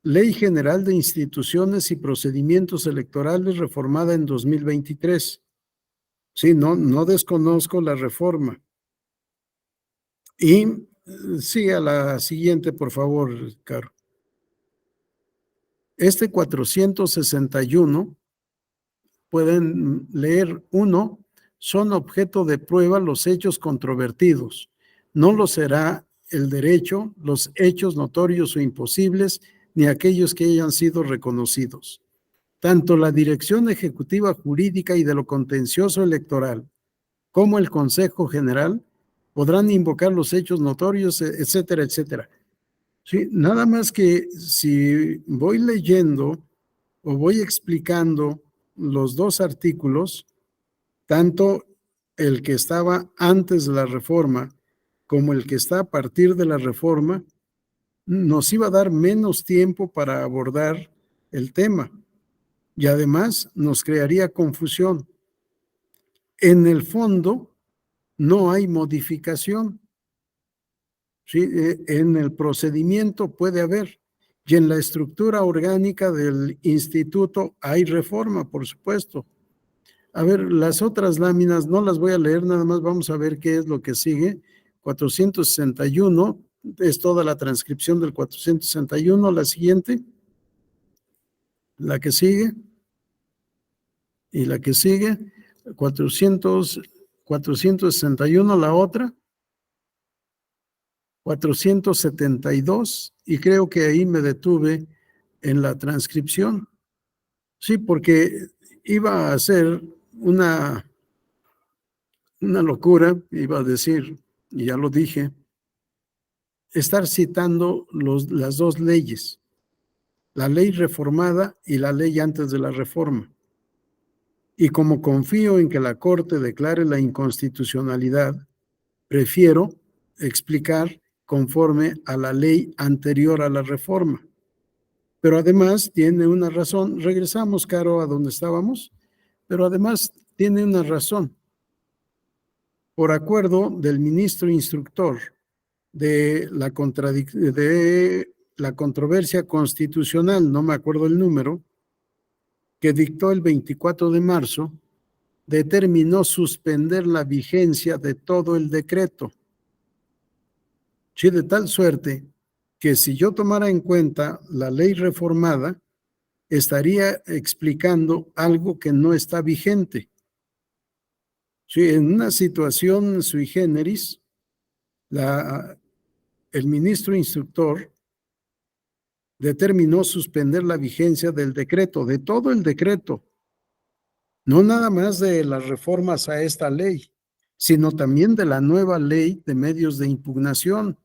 Ley General de Instituciones y Procedimientos Electorales reformada en 2023. Sí, no desconozco la reforma. Y sí, a la siguiente, por favor, Caro. Este 461, pueden leer 1, son objeto de prueba los hechos controvertidos. No lo será el derecho, los hechos notorios o imposibles, ni aquellos que hayan sido reconocidos. Tanto la Dirección Ejecutiva Jurídica y de lo Contencioso Electoral como el Consejo General podrán invocar los hechos notorios, etcétera, etcétera. Sí, nada más que si voy leyendo o voy explicando los dos artículos, tanto el que estaba antes de la reforma como el que está a partir de la reforma, nos iba a dar menos tiempo para abordar el tema y además nos crearía confusión. En el fondo, no hay modificación. ¿Sí? En el procedimiento puede haber, y en la estructura orgánica del instituto hay reforma, por supuesto. A ver, las otras láminas no las voy a leer, nada más vamos a ver qué es lo que sigue. 461 es toda la transcripción del 461, la siguiente, la que sigue, y la que sigue, 461, la otra, 472, y creo que ahí me detuve en la transcripción. Sí, porque iba a ser una locura, iba a decir, y ya lo dije, estar citando las dos leyes, la ley reformada y la ley antes de la reforma. Y como confío en que la Corte declare la inconstitucionalidad, prefiero explicar conforme a la ley anterior a la reforma. Pero además tiene una razón. Regresamos, Caro, a donde estábamos, pero además tiene una razón. Por acuerdo del ministro instructor de la controversia constitucional, no me acuerdo el número, que dictó el 24 de marzo, determinó suspender la vigencia de todo el decreto. Sí, de tal suerte que si yo tomara en cuenta la ley reformada, estaría explicando algo que no está vigente. Sí, en una situación sui generis, el ministro instructor determinó suspender la vigencia del decreto, de todo el decreto, no nada más de las reformas a esta ley, sino también de la nueva ley de medios de impugnación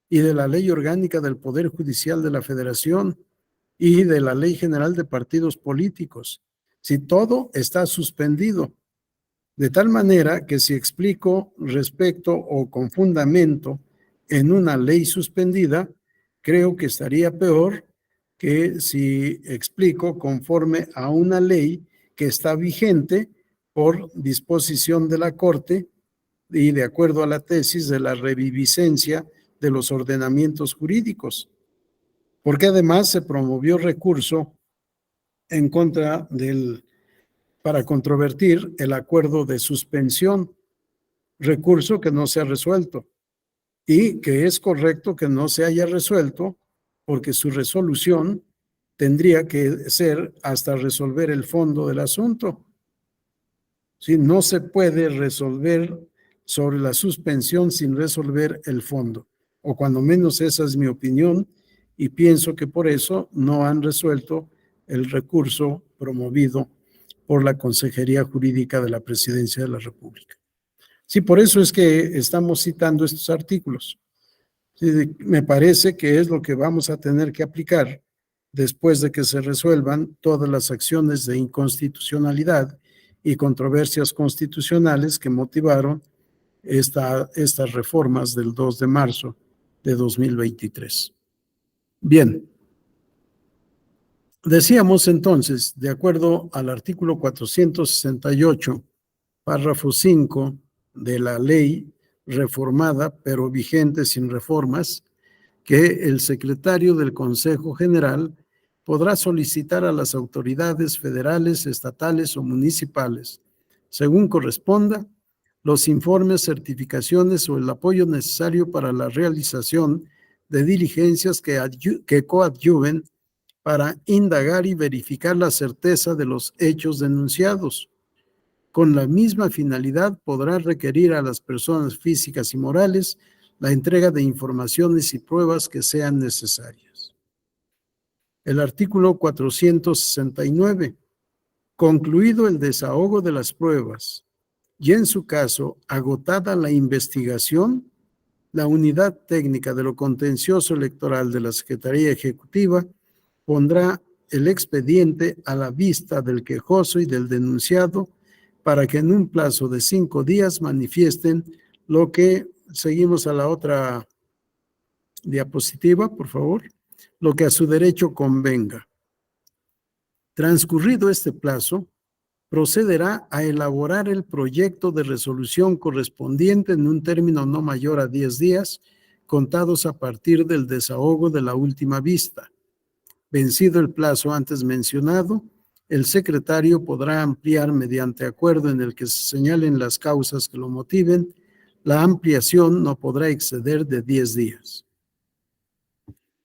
y de la ley orgánica del Poder Judicial de la Federación y de la Ley General de Partidos Políticos. Si todo está suspendido, de tal manera que si explico respecto o con fundamento en una ley suspendida, creo que estaría peor que si explico conforme a una ley que está vigente por disposición de la Corte y de acuerdo a la tesis de la reviviscencia de los ordenamientos jurídicos. Porque además se promovió recurso en contra para controvertir el acuerdo de suspensión, recurso que no se ha resuelto y que es correcto que no se haya resuelto porque su resolución tendría que ser hasta resolver el fondo del asunto. Si no se puede resolver sobre la suspensión sin resolver el fondo, o cuando menos esa es mi opinión, y pienso que por eso no han resuelto el recurso promovido por la Consejería Jurídica de la Presidencia de la República. Sí, por eso es que estamos citando estos artículos. Sí, me parece que es lo que vamos a tener que aplicar después de que se resuelvan todas las acciones de inconstitucionalidad y controversias constitucionales que motivaron estas reformas del 2 de marzo de 2023. Bien, decíamos entonces, de acuerdo al artículo 468, párrafo 5 de la ley reformada, pero vigente sin reformas, que el secretario del Consejo General podrá solicitar a las autoridades federales, estatales o municipales, según corresponda, los informes, certificaciones o el apoyo necesario para la realización de diligencias que coadyuven para indagar y verificar la certeza de los hechos denunciados. Con la misma finalidad podrá requerir a las personas físicas y morales la entrega de informaciones y pruebas que sean necesarias. El artículo 469. Concluido el desahogo de las pruebas y en su caso agotada la investigación, la Unidad Técnica de lo Contencioso Electoral de la Secretaría Ejecutiva pondrá el expediente a la vista del quejoso y del denunciado para que en un plazo de 5 días manifiesten lo que, seguimos a la otra diapositiva, por favor, lo que a su derecho convenga. Transcurrido este plazo, procederá a elaborar el proyecto de resolución correspondiente en un término no mayor a 10 días, contados a partir del desahogo de la última vista. Vencido el plazo antes mencionado, el secretario podrá ampliar mediante acuerdo en el que se señalen las causas que lo motiven. La ampliación no podrá exceder de 10 días.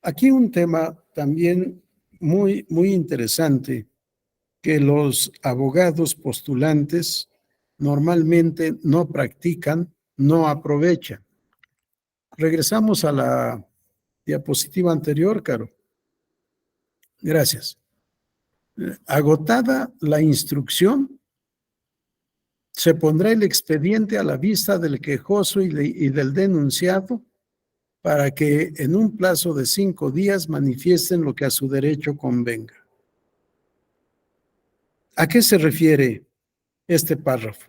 Aquí un tema también muy interesante que los abogados postulantes normalmente no practican, no aprovechan. Regresamos a la diapositiva anterior, Caro. Gracias. Agotada la instrucción, se pondrá el expediente a la vista del quejoso y del denunciado para que en un plazo de 5 días manifiesten lo que a su derecho convenga. ¿A qué se refiere este párrafo?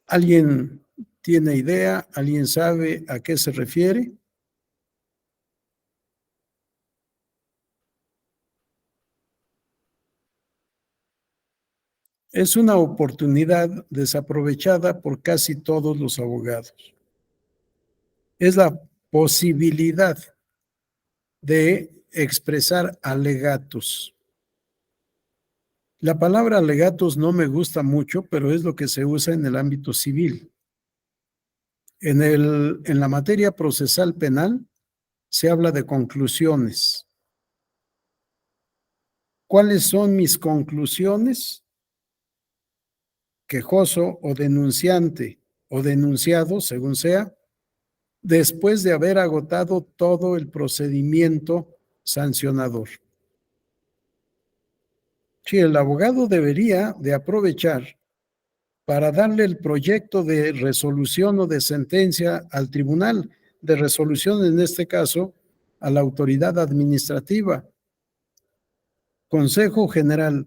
¿Alguien tiene idea? ¿Alguien sabe a qué se refiere? Es una oportunidad desaprovechada por casi todos los abogados. Es la posibilidad de expresar alegatos. La palabra alegatos no me gusta mucho, pero es lo que se usa en el ámbito civil. En la materia procesal penal se habla de conclusiones. ¿Cuáles son mis conclusiones? Quejoso o denunciante o denunciado, según sea, después de haber agotado todo el procedimiento sancionador. Sí, el abogado debería de aprovechar para darle el proyecto de resolución o de sentencia al tribunal, de resolución en este caso a la autoridad administrativa. Consejo General,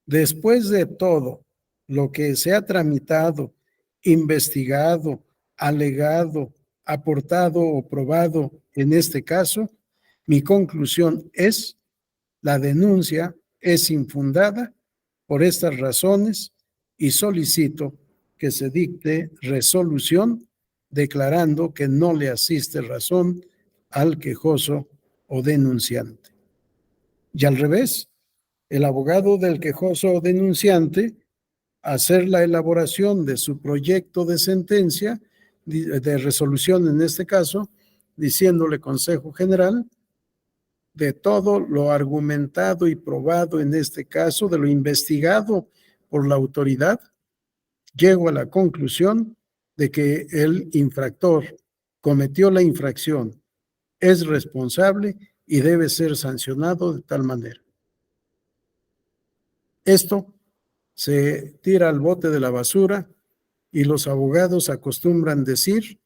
después de todo lo que se ha tramitado, investigado, alegado, aportado o probado en este caso, mi conclusión es: la denuncia es infundada por estas razones y solicito que se dicte resolución declarando que no le asiste razón al quejoso o denunciante. Y al revés, el abogado del quejoso o denunciante hacer la elaboración de su proyecto de sentencia, de resolución en este caso, diciéndole Consejo General, de todo lo argumentado y probado en este caso, de lo investigado por la autoridad, llego a la conclusión de que el infractor cometió la infracción, es responsable y debe ser sancionado de tal manera. Esto se tira al bote de la basura y los abogados acostumbran decir,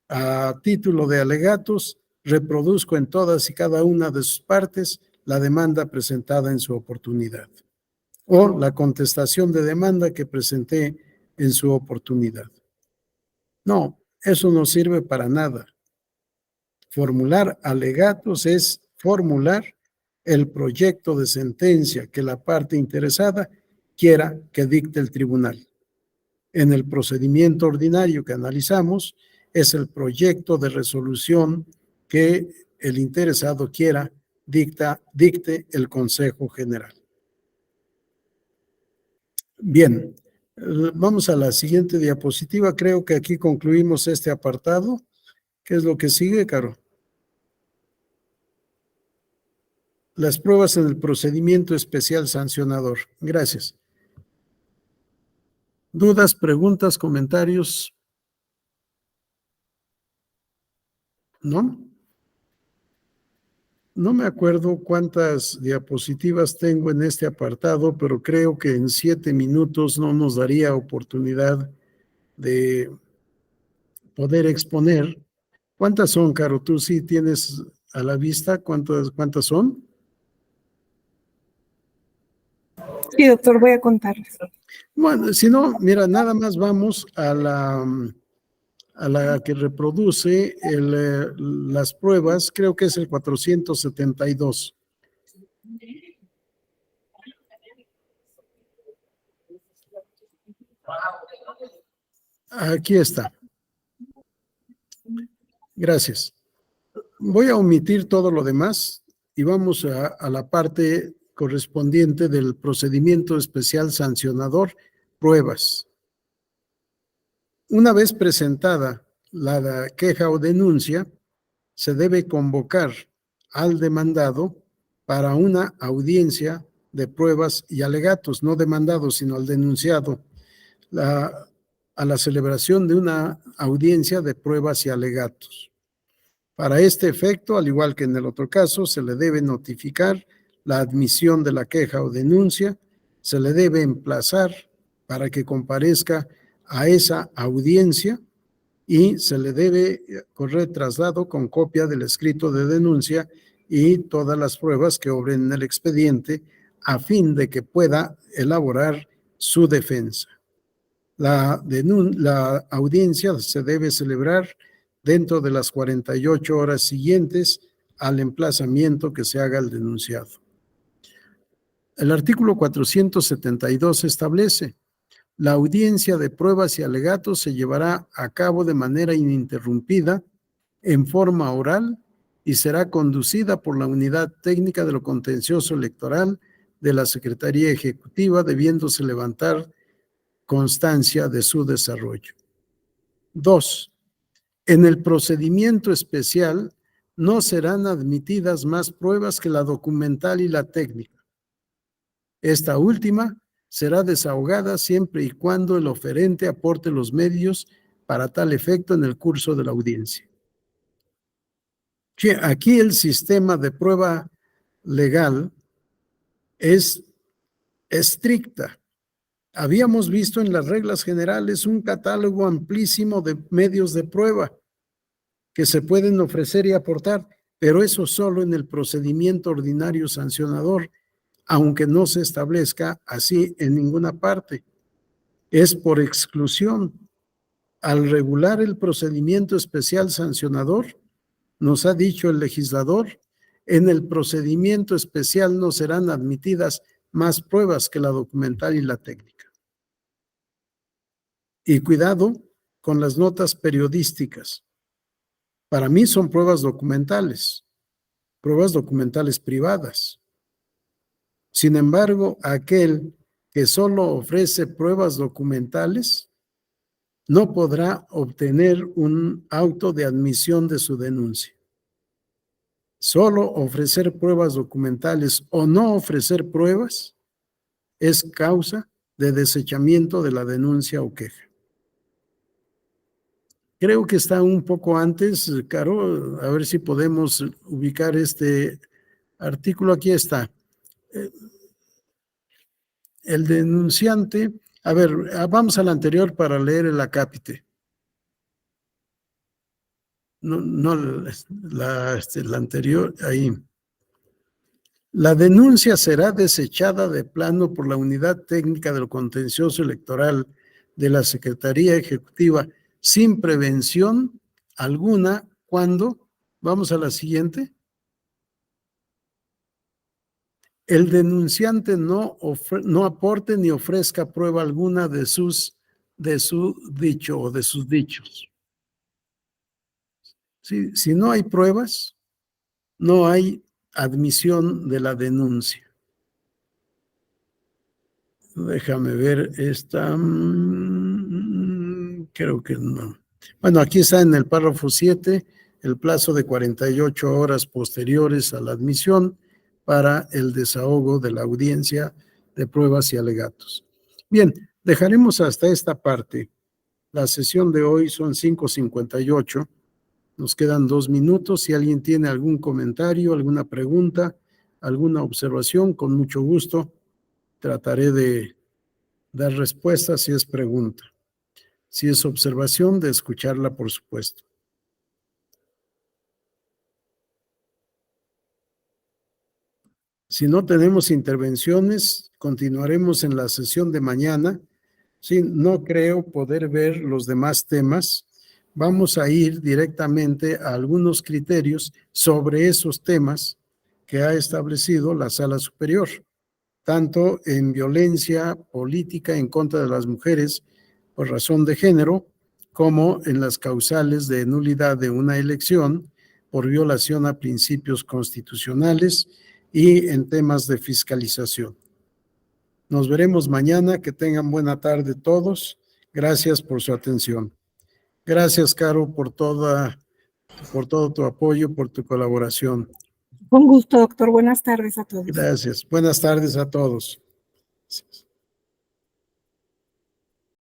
a título de alegatos, reproduzco en todas y cada una de sus partes la demanda presentada en su oportunidad o la contestación de demanda que presenté en su oportunidad. No, eso no sirve para nada. Formular alegatos es formular el proyecto de sentencia que la parte interesada quiera que dicte el tribunal. En el procedimiento ordinario que analizamos, es el proyecto de resolución que el interesado quiera dicte el Consejo General. Bien, vamos a la siguiente diapositiva. Creo que aquí concluimos este apartado. ¿Qué es lo que sigue, Caro? las pruebas en el procedimiento especial sancionador. Gracias. ¿Dudas, preguntas, comentarios? ¿No? No me acuerdo cuántas diapositivas tengo en este apartado, pero creo que en 7 minutos no nos daría oportunidad de poder exponer. ¿Cuántas son, Caro? ¿Tú sí tienes a la vista cuántas son? Sí, doctor, voy a contarles. Bueno, si no, mira, nada más vamos a la que reproduce las pruebas, creo que es el 472. Aquí está. Gracias. Voy a omitir todo lo demás y vamos a la parte correspondiente del procedimiento especial sancionador, pruebas. Una vez presentada la queja o denuncia, se debe convocar al demandado para una audiencia de pruebas y alegatos, no demandado, sino al denunciado, a la celebración de una audiencia de pruebas y alegatos. Para este efecto, al igual que en el otro caso, se le debe notificar la admisión de la queja o denuncia, se le debe emplazar para que comparezca a esa audiencia y se le debe correr traslado con copia del escrito de denuncia y todas las pruebas que obren en el expediente a fin de que pueda elaborar su defensa. La audiencia se debe celebrar dentro de las 48 horas siguientes al emplazamiento que se haga al denunciado. El artículo 472 establece: la audiencia de pruebas y alegatos se llevará a cabo de manera ininterrumpida, en forma oral, y será conducida por la Unidad Técnica de lo Contencioso Electoral de la Secretaría Ejecutiva, debiéndose levantar constancia de su desarrollo. 2. En el procedimiento especial no serán admitidas más pruebas que la documental y la técnica. Esta última será desahogada siempre y cuando el oferente aporte los medios para tal efecto en el curso de la audiencia. Aquí el sistema de prueba legal es estricta. Habíamos visto en las reglas generales un catálogo amplísimo de medios de prueba que se pueden ofrecer y aportar, pero eso solo en el procedimiento ordinario sancionador, aunque no se establezca así en ninguna parte. Es por exclusión. Al regular el procedimiento especial sancionador, nos ha dicho el legislador, en el procedimiento especial no serán admitidas más pruebas que la documental y la técnica. Y cuidado con las notas periodísticas. Para mí son pruebas documentales privadas. Sin embargo, aquel que solo ofrece pruebas documentales no podrá obtener un auto de admisión de su denuncia. Solo ofrecer pruebas documentales o no ofrecer pruebas es causa de desechamiento de la denuncia o queja. Creo que está un poco antes, Caro, a ver si podemos ubicar este artículo. Aquí está. El denunciante, a ver, vamos al anterior para leer el acápite. No, la anterior, ahí. La denuncia será desechada de plano por la Unidad Técnica del Contencioso Electoral de la Secretaría Ejecutiva sin prevención alguna cuando, vamos a la siguiente, el denunciante no aporte ni ofrezca prueba alguna de su dicho o de sus dichos. Si no hay pruebas, no hay admisión de la denuncia. Déjame ver esta. Creo que no. Bueno, aquí está en el párrafo 7, el plazo de 48 horas posteriores a la admisión para el desahogo de la audiencia de pruebas y alegatos. Bien, dejaremos hasta esta parte. La sesión de hoy son 5:58. Nos quedan 2 minutos. Si alguien tiene algún comentario, alguna pregunta, alguna observación, con mucho gusto trataré de dar respuesta si es pregunta. Si es observación, de escucharla, por supuesto. Si no tenemos intervenciones, continuaremos en la sesión de mañana. Sí, no creo poder ver los demás temas. Vamos a ir directamente a algunos criterios sobre esos temas que ha establecido la Sala Superior, tanto en violencia política en contra de las mujeres por razón de género, como en las causales de nulidad de una elección por violación a principios constitucionales y en temas de fiscalización. Nos veremos mañana. Que tengan buena tarde todos. Gracias por su atención. Gracias, Caro, por todo tu apoyo, por tu colaboración. Con gusto, doctor. Buenas tardes a todos. Gracias. Buenas tardes a todos.